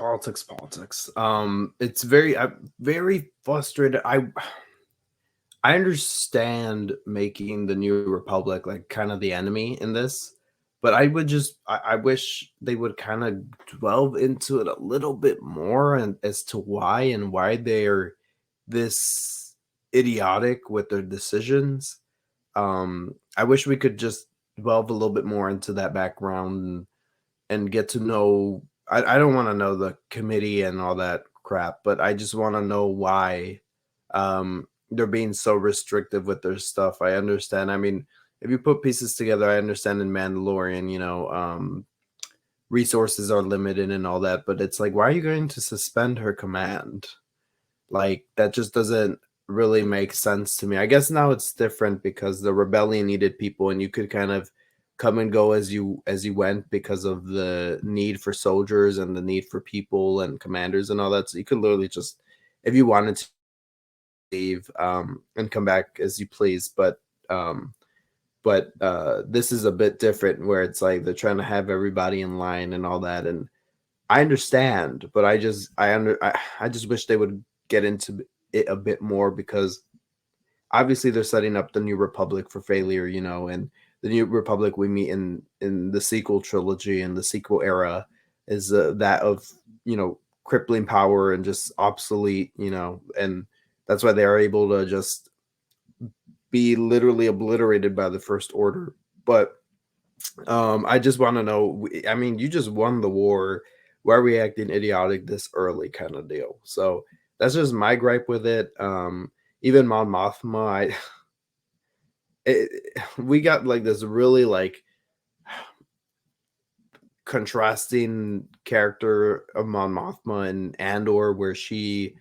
It's very frustrated. I understand making the New Republic like kind of the enemy in this, but I wish they would kind of delve into it a little bit more, and as to why they're this idiotic with their decisions. I wish we could just delve a little bit more into that background and get to know. I don't want to know the committee and all that crap, but I just want to know why they're being so restrictive with their stuff. I understand. I mean, if you put pieces together, I understand in Mandalorian, resources are limited and all that, but it's like, why are you going to suspend her command? Like, that just doesn't really make sense to me. I guess now it's different because the rebellion needed people, and you could kind of come and go as you went because of the need for soldiers and the need for people and commanders and all that. So you could literally just, if you wanted to, leave and come back as you please. But this is a bit different, where it's like they're trying to have everybody in line and all that. And I understand, but I just wish they would get into it a bit more, because obviously they're setting up the New Republic for failure, and the New Republic we meet in the sequel trilogy and the sequel era is that of, crippling power and just obsolete, and that's why they are able to just be literally obliterated by the First Order. But I just want to know, I mean, you just won the war. Why are we acting idiotic this early, kind of deal? So that's just my gripe with it. Even Mon Mothma, we got like this really like contrasting character of Mon Mothma and Andor, where she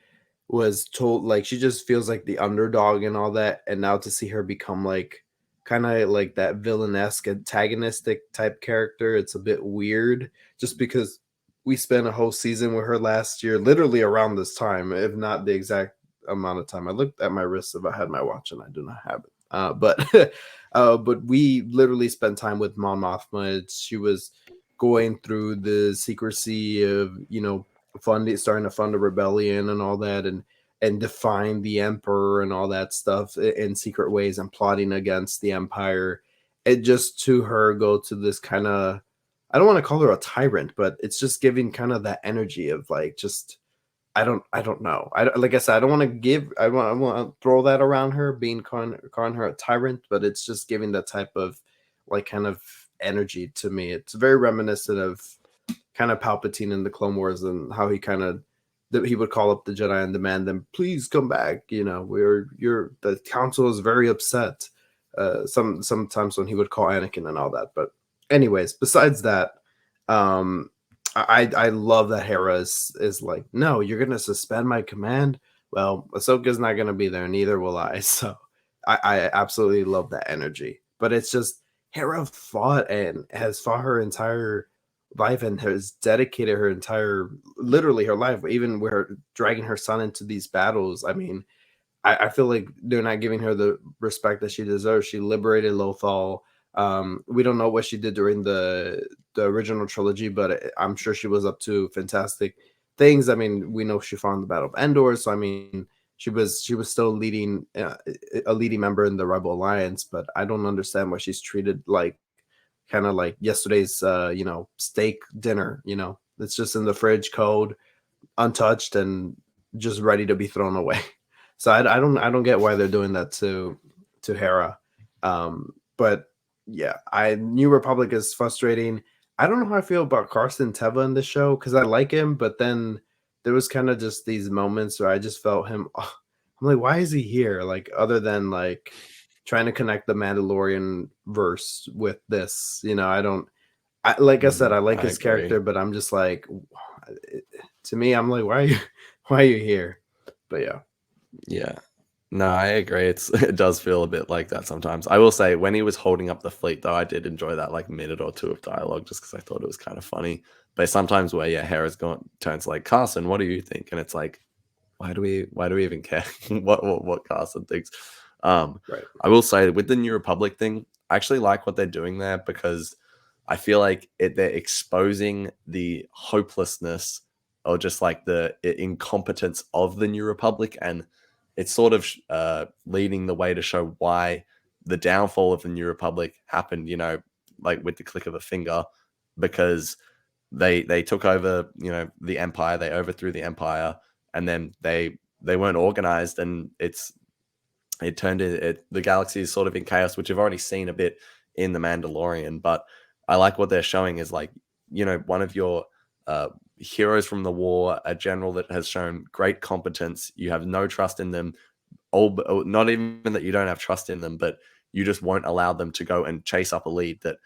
was told, like, she just feels like the underdog and all that, and now to see her become like kind of like that villainesque antagonistic type character, it's a bit weird, just because we spent a whole season with her last year, literally around this time, if not the exact amount of time. I looked at my wrist if I had my watch, and I do not have it. But we literally spent time with Mon Mothma. She was going through the secrecy of, starting to fund a rebellion and all that, and define the emperor and all that stuff in secret ways, and plotting against the empire. It just, to her, go to this kind of I don't want to call her a tyrant, but it's just giving kind of that energy of like just I don't know. Like I said, I don't want to give. I want to throw that around her, calling her a tyrant, but it's just giving that type of like kind of energy to me. It's very reminiscent of kind of Palpatine in the Clone Wars and how he kind of that he would call up the Jedi and demand them, please come back. You know, the council is very upset. Sometimes when he would call Anakin and all that. But anyways, besides that, um, I love that Hera is like, no, you're gonna suspend my command. Well, Ahsoka's not gonna be there, neither will I. So I absolutely love that energy. But it's just Hera fought and has fought her entire life and has dedicated her entire literally her life, even with her dragging her son into these battles. I mean, I feel like they're not giving her the respect that she deserves. She liberated Lothal. We don't know what she did during the original trilogy, but I'm sure she was up to fantastic things. I mean, we know she fought in the Battle of Endor, so I mean, she was still leading a leading member in the Rebel Alliance. But I don't understand why she's treated like kind of like yesterday's steak dinner. You know, it's just in the fridge, cold, untouched, and just ready to be thrown away. So I don't get why they're doing that to Hera. But yeah, I New Republic is frustrating. I don't know how I feel about Carson Teva in the show because I like him, but then there was kind of just these moments where I just felt him. Oh, I'm like, why is he here? Like, other than like trying to connect the Mandalorian verse with this, I don't. Like I said, I like I his agree. character, but I'm just like, to me, I'm like, why are you here? But yeah. Yeah. No, I agree. It does feel a bit like that sometimes. I will say when he was holding up the fleet though, I did enjoy that like minute or two of dialogue just because I thought it was kind of funny. But sometimes where Hera's going turns like Carson, what do you think? And it's like, why do we even care what Carson thinks? Right. I will say with the New Republic thing, I actually like what they're doing there because I feel like they're exposing the hopelessness or just like the incompetence of the New Republic, and it's sort of leading the way to show why the downfall of the New Republic happened. Like with the click of a finger, because they took over, the empire, they overthrew the empire, and then they weren't organized, and it turned the galaxy is sort of in chaos, which you've already seen a bit in the Mandalorian. But I like what they're showing is like, one of your uh, heroes from the war, a general that has shown great competence. You have no trust in them, not even that you don't have trust in them, but you just won't allow them to go and chase up a lead that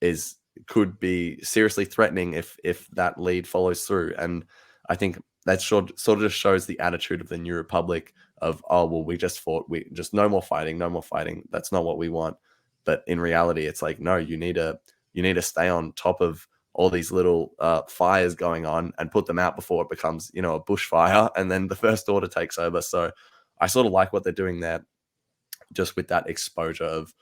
is could be seriously threatening if that lead follows through. And I think that sort of just shows the attitude of the New Republic of, oh well, we just fought, we just no more fighting, no more fighting. That's not what we want. But in reality, it's like, no, you need to stay on top of all these little fires going on and put them out before it becomes, a bushfire, and then the First Order takes over. So I sort of like what they're doing there, just with that exposure of,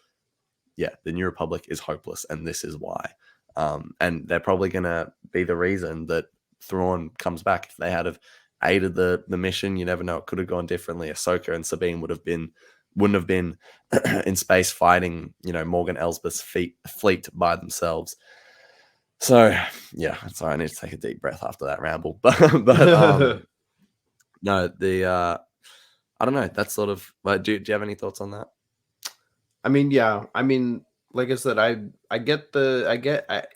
yeah, the New Republic is hopeless, and this is why. And they're probably going to be the reason that Thrawn comes back. If they had have aided the mission, you never know, it could have gone differently. Ahsoka and Sabine wouldn't have been in space fighting, Morgan Elsbeth's fleet by themselves. So yeah, sorry, I need to take a deep breath after that ramble. But no, I don't know. That's sort of. But do you have any thoughts on that? I mean, yeah. I mean, like I said, I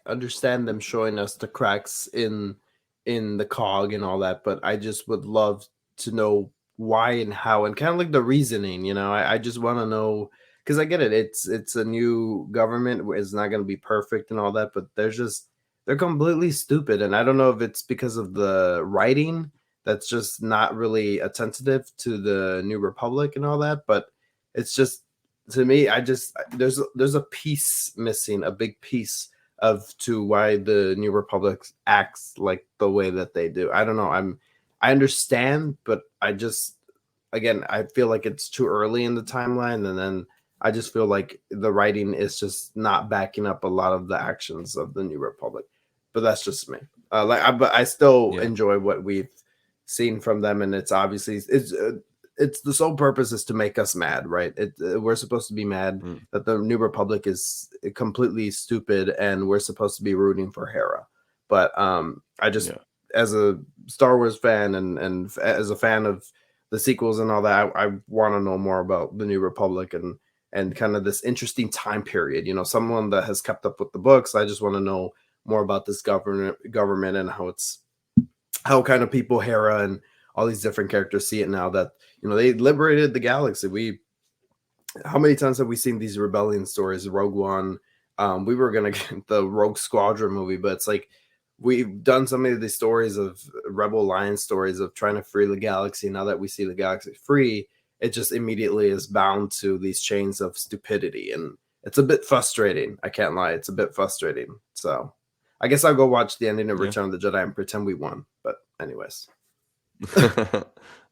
understand them showing us the cracks in the cog and all that, but I just would love to know why and how and kind of like the reasoning. I just want to know because I get it. It's a new government. It's not going to be perfect and all that, but they're completely stupid, and I don't know if it's because of the writing that's just not really attentive to the New Republic and all that, but it's just to me, I just there's a piece missing, a big piece of to why the New Republic acts like the way that they do. I don't know. I understand, but I just again I feel like it's too early in the timeline, and then I just feel like the writing is just not backing up a lot of the actions of the New Republic. But that's just me. But I still Yeah. enjoy what we've seen from them, and it's obviously it's it's the sole purpose is to make us mad, right? We're supposed to be mad Mm, that the New Republic is completely stupid, and we're supposed to be rooting for Hera. But I just, yeah. as a Star Wars fan and as a fan of the sequels and all that, I want to know more about the New Republic and kind of this interesting time period. You know, someone that has kept up with the books. I just want to know more about this government and how kind of people Hera and all these different characters see it now that, you know, they liberated the galaxy. How many times have we seen these rebellion stories? Rogue One. We were gonna get the Rogue Squadron movie, but it's like we've done so many of these stories of Rebel Alliance stories of trying to free the galaxy. Now that we see the galaxy free, it just immediately is bound to these chains of stupidity, and it's a bit frustrating. I can't lie, it's a bit frustrating. So I guess I'll go watch the ending of Yeah. Return of the Jedi and pretend we won. But anyways,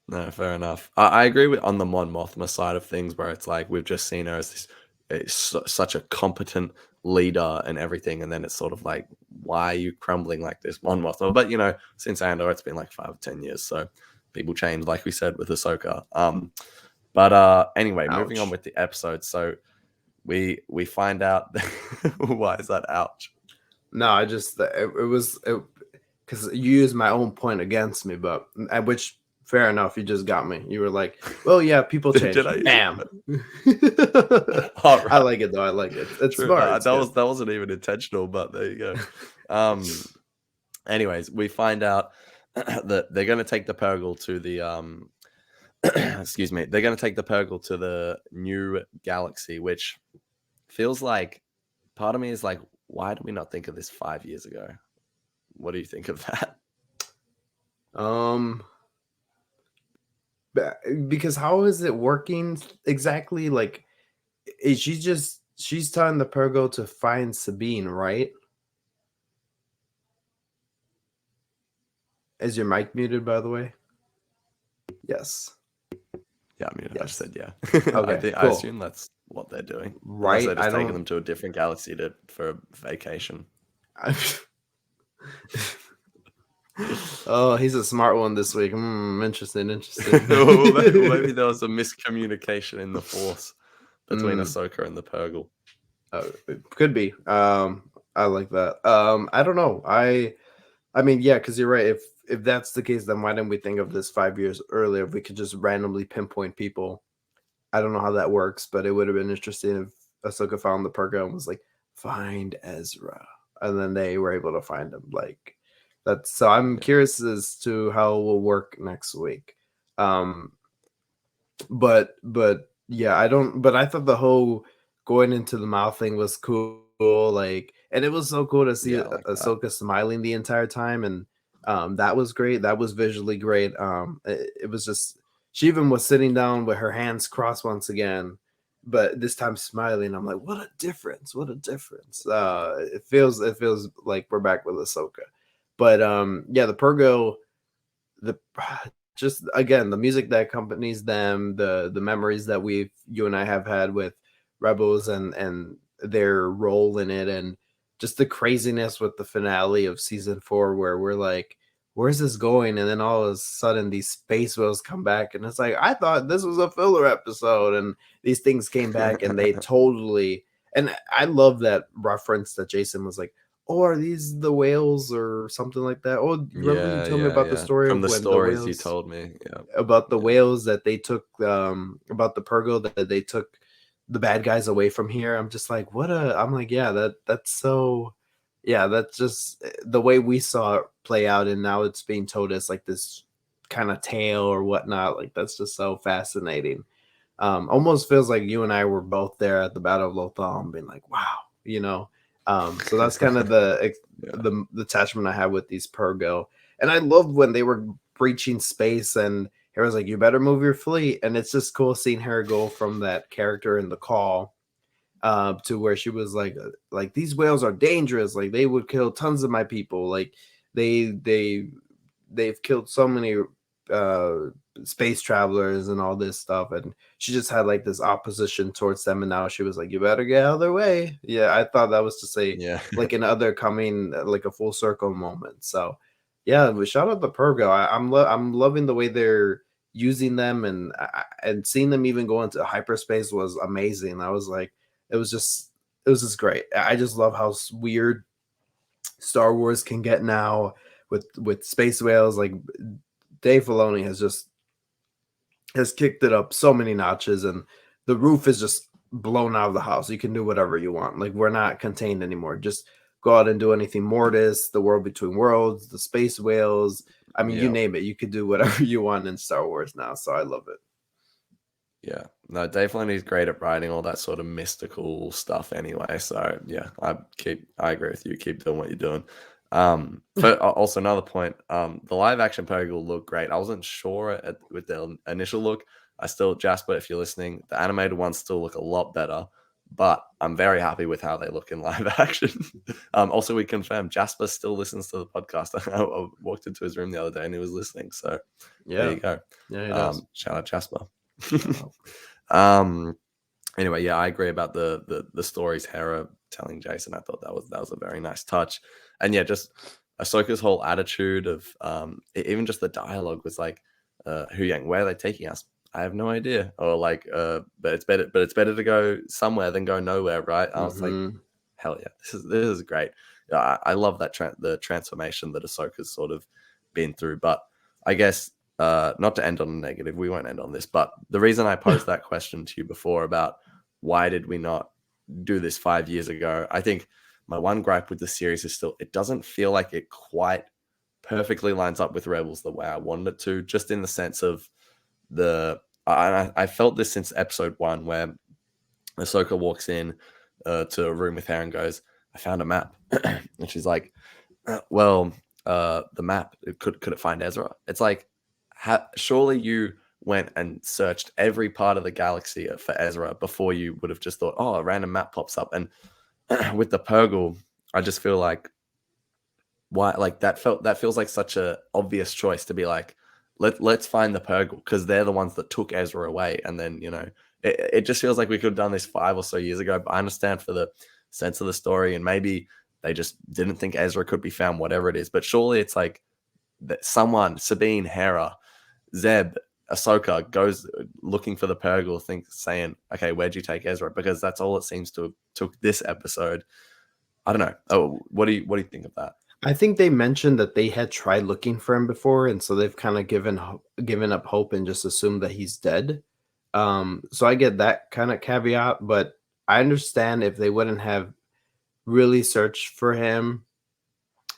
No, fair enough. I agree with on the Mon Mothma side of things, where it's like we've just seen her as this such a competent leader and everything, and then it's sort of like, why are you crumbling like this, Mon Mothma? But you know, since Andor, it's been like 5 or 10 years, so people change, like we said with Ahsoka. But anyway, moving on ouch. with the episode. So we find out why is that ouch? No, I just it was because you used my own point against me, but at which fair enough, you just got me. You were like, "Well, yeah, people Did change." I use Bam. All I right. like it though. I like it. It's True. smart. It's good. That wasn't even intentional, but there you go. Um, anyways, we find out that they're going to take the Purgle to the excuse me, they're going to take the Purgle to the new galaxy, which feels like, part of me is like, why did we not think of this 5 years ago? What do you think of that? Um, because how is it working exactly? Like, is she's telling the Pergo to find Sabine, right? Is your mic muted, by the way? Yes. Yeah, I mean, I just Yes. said yeah. Okay. I Cool. assume that's what they're doing, unless Right. they're I just taking don't. them to a different galaxy for a vacation. Oh, he's a smart one this week. Interesting. Interesting. Well, maybe there was a miscommunication in the Force between Mm, Ahsoka and the Purgle. it could be. I like that. I don't know. I mean, yeah, because you're right. If that's the case, then why didn't we think of this 5 years earlier? If we could just randomly pinpoint people. I don't know how that works, but it would have been interesting if Ahsoka found the Perga and was like, "Find Ezra," and then they were able to find him. Like that's so. I'm Yeah. curious as to how it will work next week. Um, but yeah, I don't. But I thought the whole going into the mouth thing was cool. Like, and it was so cool to see Yeah, I like that. Ahsoka smiling the entire time, and that was great. That was visually great. It was just she even was sitting down with her hands crossed once again, but this time smiling. I'm like, what a difference! What a difference! It feels like we're back with Ahsoka. But yeah, the Purgo, the just again the music that accompanies them, the memories that you and I have had with Rebels and their role in it, and just the craziness with the finale of season 4 where we're like, where's this going? And then all of a sudden these space whales come back, and it's like, I thought this was a filler episode, and these things came back and they totally, and I love that reference that Jason was like, oh, are these the whales or something like that? Oh, you remember you Yeah, told me yeah, about the yeah. story From of the when the stories you whales, told me. Yeah, about the yeah, whales that they took, about the Purgo that they took the bad guys away from here. I'm just like, I'm like, yeah, that's so, yeah, that's just the way we saw it play out, and now it's being told as like this kind of tale or whatnot. Like that's just so fascinating. Almost feels like you and I were both there at the Battle of Lothal, being like, wow, you know. So that's kind of yeah, the attachment I have with these Purgo. And I loved when they were breaching space, and Hera's like, "You better move your fleet." And it's just cool seeing her go from that character in the call, to where she was like these whales are dangerous. Like they would kill tons of my people. Like they they they've killed so many uh space travelers and all this stuff, and she just had like this opposition towards them, and now she was like, you better get out of their way. Yeah, I thought that was to say yeah. like another coming, like a full circle moment. So yeah, but shout out to Purgo. I'm loving the way they're using them, and seeing them even go into hyperspace was amazing. I was like, it was just great. I just love how weird Star Wars can get now with space whales. Like Dave Filoni has kicked it up so many notches, and the roof is just blown out of the house. You can do whatever you want. Like we're not contained anymore. Just go out and do anything. Mortis, the world between worlds, the space whales. I mean, you Yeah. name it. You could do whatever you want in Star Wars now. So I love it. Yeah. No, Dave Filoni's great at writing all that sort of mystical stuff anyway. So yeah, I agree with you. Keep doing what you're doing. But also another point, the live action Purgle looked great. I wasn't sure with the initial look. Jasper, if you're listening, the animated ones still look a lot better, but I'm very happy with how they look in live action. Also, we confirmed Jasper still listens to the podcast. I walked into his room the other day and he was listening. So Yeah. there you go. Yeah, he does. Shout out Jasper. Wow. Anyway, yeah, I agree about the stories Hera telling Jason. I thought that was a very nice touch. And yeah, just Ahsoka's whole attitude of even just the dialogue was like, Hu Yang, where are they taking us? I have no idea. Or like, but it's better to go somewhere than go nowhere, right? I was like, hell yeah, this is great. Yeah, I love that the transformation that Ahsoka's sort of been through. But I guess not to end on a negative, we won't end on this. But the reason I posed that question to you before about why did we not do this 5 years ago, I think my one gripe with the series is still it doesn't feel like it quite perfectly lines up with Rebels the way I wanted it to, just in the sense of I felt this since episode 1 where Ahsoka walks in to a room with her and goes, I found a map. And she's like, well, the map, could it find Ezra? It's like, surely you went and searched every part of the galaxy for Ezra before you would have just thought, oh, a random map pops up. And with the Purgle, I just feel like why, like that feels like such a obvious choice to be like, let's find the Purgle because they're the ones that took Ezra away. And then, it just feels like we could have done this 5 or so years ago. But I understand for the sense of the story, and maybe they just didn't think Ezra could be found, whatever it is. But surely it's like that someone, Sabine, Hera, Zeb, Ahsoka goes looking for the Purgle, saying, okay, where'd you take Ezra? Because that's all it seems to have took this episode. I don't know. Oh, what do you think of that? I think they mentioned that they had tried looking for him before, and so they've kind of given up hope and just assumed that he's dead. So I get that kind of caveat, but I understand if they wouldn't have really searched for him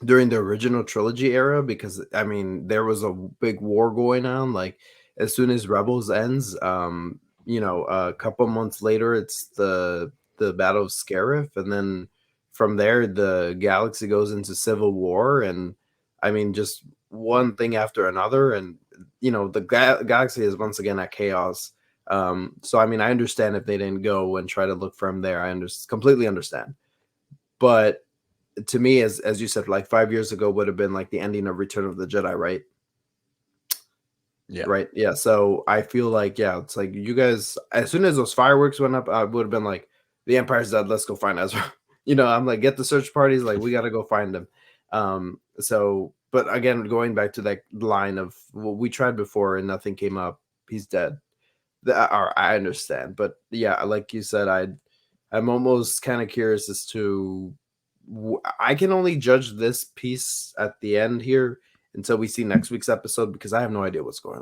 during the original trilogy era, because I mean there was a big war going on. Like as soon as Rebels ends, a couple months later it's the Battle of Scarif, and then from there the galaxy goes into civil war, and I mean just one thing after another, and the galaxy is once again at chaos. So I mean I understand if they didn't go and try to look for him there. I completely understand, but to me, as you said, like 5 years ago would have been like the ending of Return of the Jedi, right? Yeah. Right. Yeah. So I feel like, yeah, it's like you guys, as soon as those fireworks went up, I would have been like, the Empire's dead. Let's go find Ezra. I'm like, get the search parties. Like, we got to go find him. But again, going back to that line of what we tried before and nothing came up, he's dead. I understand. But yeah, like you said, I'm almost kind of curious as to, I can only judge this piece at the end here until we see next week's episode, because I have no idea what's going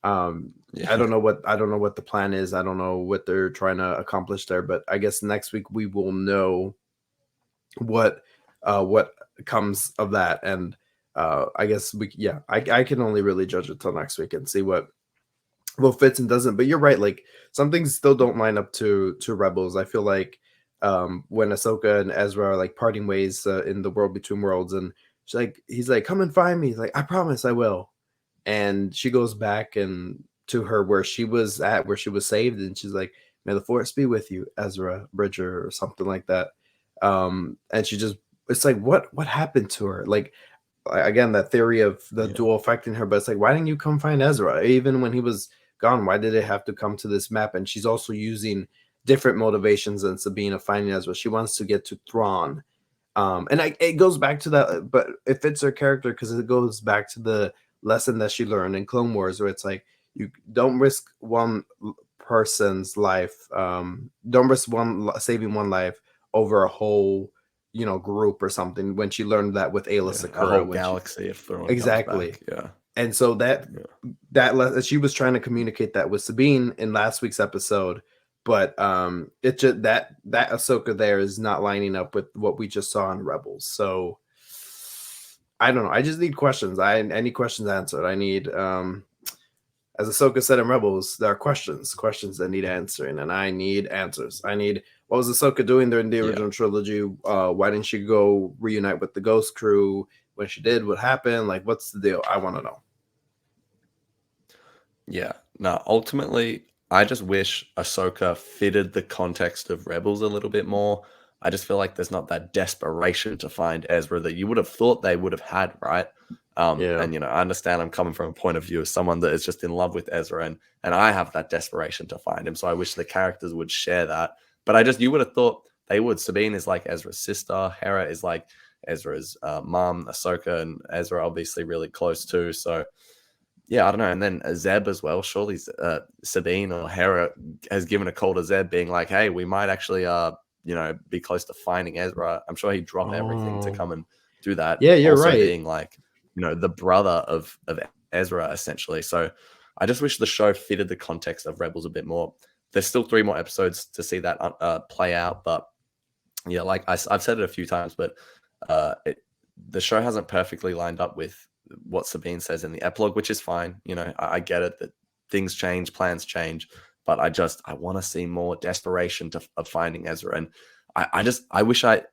on. Yeah. I don't know what the plan is. I don't know what they're trying to accomplish there, but I guess next week we will know what comes of that. And I guess I can only really judge it till next week and see what fits and doesn't. But you're right, like some things still don't line up to Rebels. I feel like when Ahsoka and Ezra are like parting ways in the world between worlds, and he's like, come and find me. He's like, I promise I will. And she goes back and to her where she was saved, and she's like, may the force be with you, Ezra Bridger, or something like that. And she just, it's like, what happened to her? Like, again, that theory of the dual affecting her, but it's like, why didn't you come find Ezra even when he was gone? Why did it have to come to this map? And she's also using different motivations than Sabine of finding Ezra. She wants to get to Thrawn. It goes back to that, but it fits her character because it goes back to the lesson that she learned in Clone Wars, where it's like, you don't risk one person's life. Don't risk saving one life over a whole, group or something. When she learned that with Ayla Yeah, a whole Sakura, when she galaxy if Thrawn comes exactly. back. Yeah, And so yeah, she was trying to communicate that with Sabine in last week's episode, but it just that Ahsoka there is not lining up with what we just saw in Rebels. So I don't know. I just need questions. I need questions answered. I need as Ahsoka said in Rebels, there are questions that need answering, and I need answers. I need what was Ahsoka doing during the yeah. original trilogy? Why didn't she go reunite with the Ghost crew? When she did, what happened? Like, what's the deal? I want to know. Yeah. No, ultimately, I just wish Ahsoka fitted the context of Rebels a little bit more. I just feel like there's not that desperation to find Ezra that you would have thought they would have had, right? Yeah. And I understand I'm coming from a point of view of someone that is just in love with Ezra, and I have that desperation to find him. So I wish the characters would share that. But you would have thought they would. Sabine is like Ezra's sister. Hera is like Ezra's mom. Ahsoka and Ezra obviously really close too. So yeah, I don't know. And then Zeb as well. Surely Sabine or Hera has given a call to Zeb, being like, "Hey, we might actually, be close to finding Ezra." I'm sure he'd drop everything to come Oh. and do that. Yeah, you're Also, right. being like, the brother of Ezra, essentially. So, I just wish the show fitted the context of Rebels a bit more. There's still 3 more episodes to see that play out, but yeah, like I've said it a few times, but the show hasn't perfectly lined up with what Sabine says in the epilogue, which is fine. I get it that things change, plans change, but I want to see more desperation of finding Ezra, and I wish I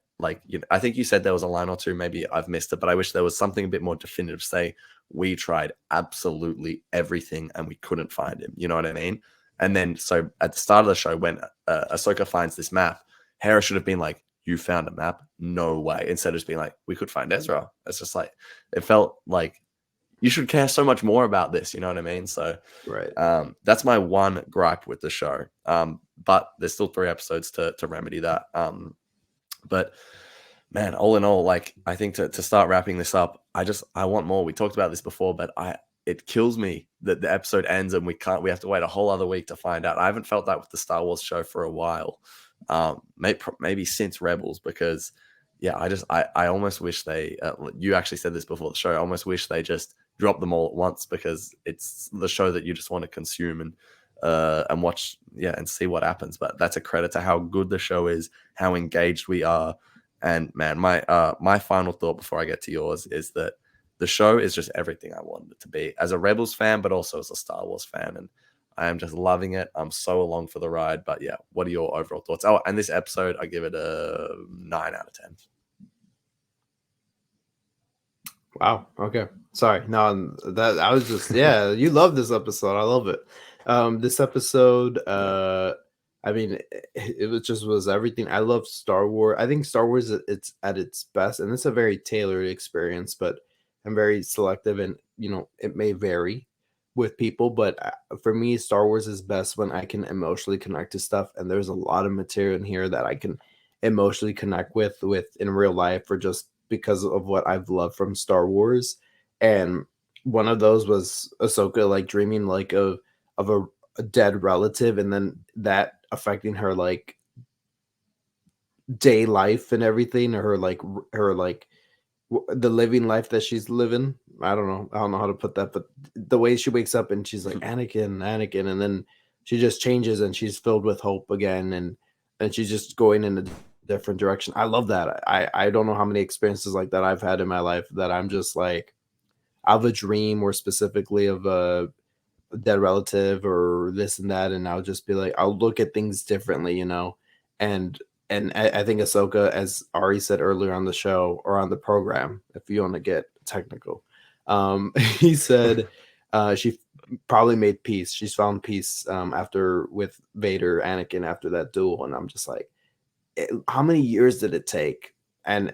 think you said there was a line or two, maybe I've missed it, but I wish there was something a bit more definitive. Say we tried absolutely everything and we couldn't find him. You know what I mean? And then so at the start of the show, when Ahsoka finds this map, Hera should have been like, "You found a map? No way." Instead of just being like, "We could find Ezra." It's just like, it felt like you should care so much more about this. You know what I mean? So Right. that's my one gripe with the show. But there's still 3 episodes to remedy that. But man, all in all, like I think to start wrapping this up, I want more. We talked about this before, but it kills me that the episode ends and we have to wait a whole other week to find out. I haven't felt that with the Star Wars show for a while. Maybe since Rebels, because yeah, I almost wish they you actually said this before the show. I almost wish they just dropped them all at once, because it's the show that you just want to consume and watch, yeah, and see what happens. But that's a credit to how good the show is, how engaged we are. And man, my final thought before I get to yours is that the show is just everything I wanted it to be as a Rebels fan, but also as a Star Wars fan. And I am just loving it. I'm so along for the ride. But yeah, what are your overall thoughts? Oh, and this episode, I give it a 9 out of 10. Wow. Okay. Sorry. No, that I was just yeah, you love this episode. I love it. This episode, Yeah. I mean, it was everything. I love Star Wars. I think Star Wars it's at its best, and it's a very tailored experience, but I'm very selective, and it may vary with people, but for me, Star Wars is best when I can emotionally connect to stuff, and there's a lot of material in here that I can emotionally connect with in real life, or just because of what I've loved from Star Wars. And one of those was Ahsoka like dreaming like of a dead relative, and then that affecting her like day life and everything, or her like the living life that she's living. I don't know how to put that, but the way she wakes up and she's like Anakin, Anakin, and then she just changes and she's filled with hope again, and she's just going in a different direction. I love that. I don't know how many experiences like that I've had in my life, that I'm just like I have a dream, or specifically of a dead relative or this and that, and I'll just be like, I'll look at things differently, and I think Ahsoka, as Ari said earlier on the show or on the program, if you want to get technical, he said she probably made peace. She's found peace after with Vader, Anakin, after that duel, and I'm just like, how many years did it take? And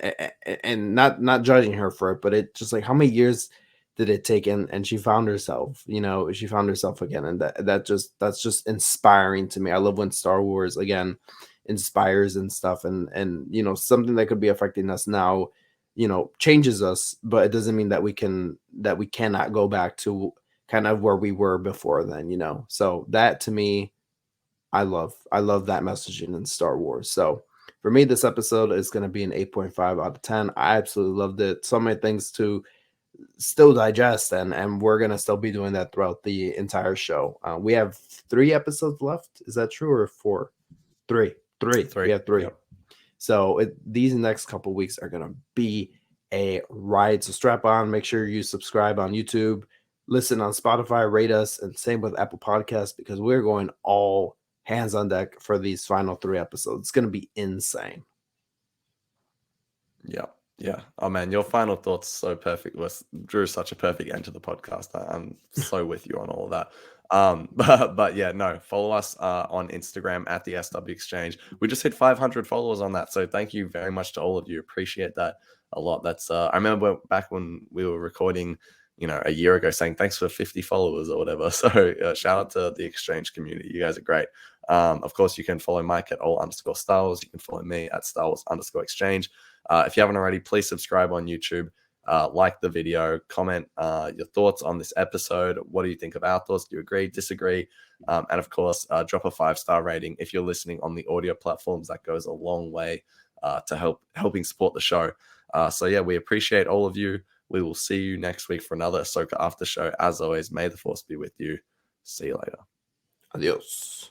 not judging her for it, but it just like how many years did it take? And she found herself, she found herself again, and that's just inspiring to me. I love when Star Wars again inspires and stuff, and something that could be affecting us now, changes us, but it doesn't mean that we cannot go back to kind of where we were before then, you know. So that to me, I love that messaging in Star Wars. So for me, this episode is going to be an 8.5 out of 10. I absolutely loved it. So many things to still digest, and we're going to still be doing that throughout the entire show. We have 3 episodes left. Is that true, or 4? 3. We have 3. Yep. So these next couple weeks are going to be a ride. So strap on, make sure you subscribe on YouTube, listen on Spotify, rate us, and same with Apple Podcasts, because we're going all hands on deck for these final 3 episodes. It's going to be insane. Yeah. Oh man, your final thoughts so perfect. Drew such a perfect end to the podcast. I'm so with you on all of that. But yeah, no, follow us on Instagram at the SW Exchange. We just hit 500 followers on that, so thank you very much to all of you. Appreciate that a lot. That's I remember back when we were recording, a year ago, saying thanks for 50 followers or whatever. So shout out to the Exchange community. You guys are great. Of course, you can follow Mike at all_Star Wars. You can follow me at Star Wars_Exchange. If you haven't already, please subscribe on YouTube, like the video, comment your thoughts on this episode. What do you think of our thoughts? Do you agree, disagree? And of course, drop a 5-star rating if you're listening on the audio platforms. That goes a long way to helping support the show. So yeah, we appreciate all of you. We will see you next week for another Ahsoka after show. As always, may the Force be with you. See you later. Adios.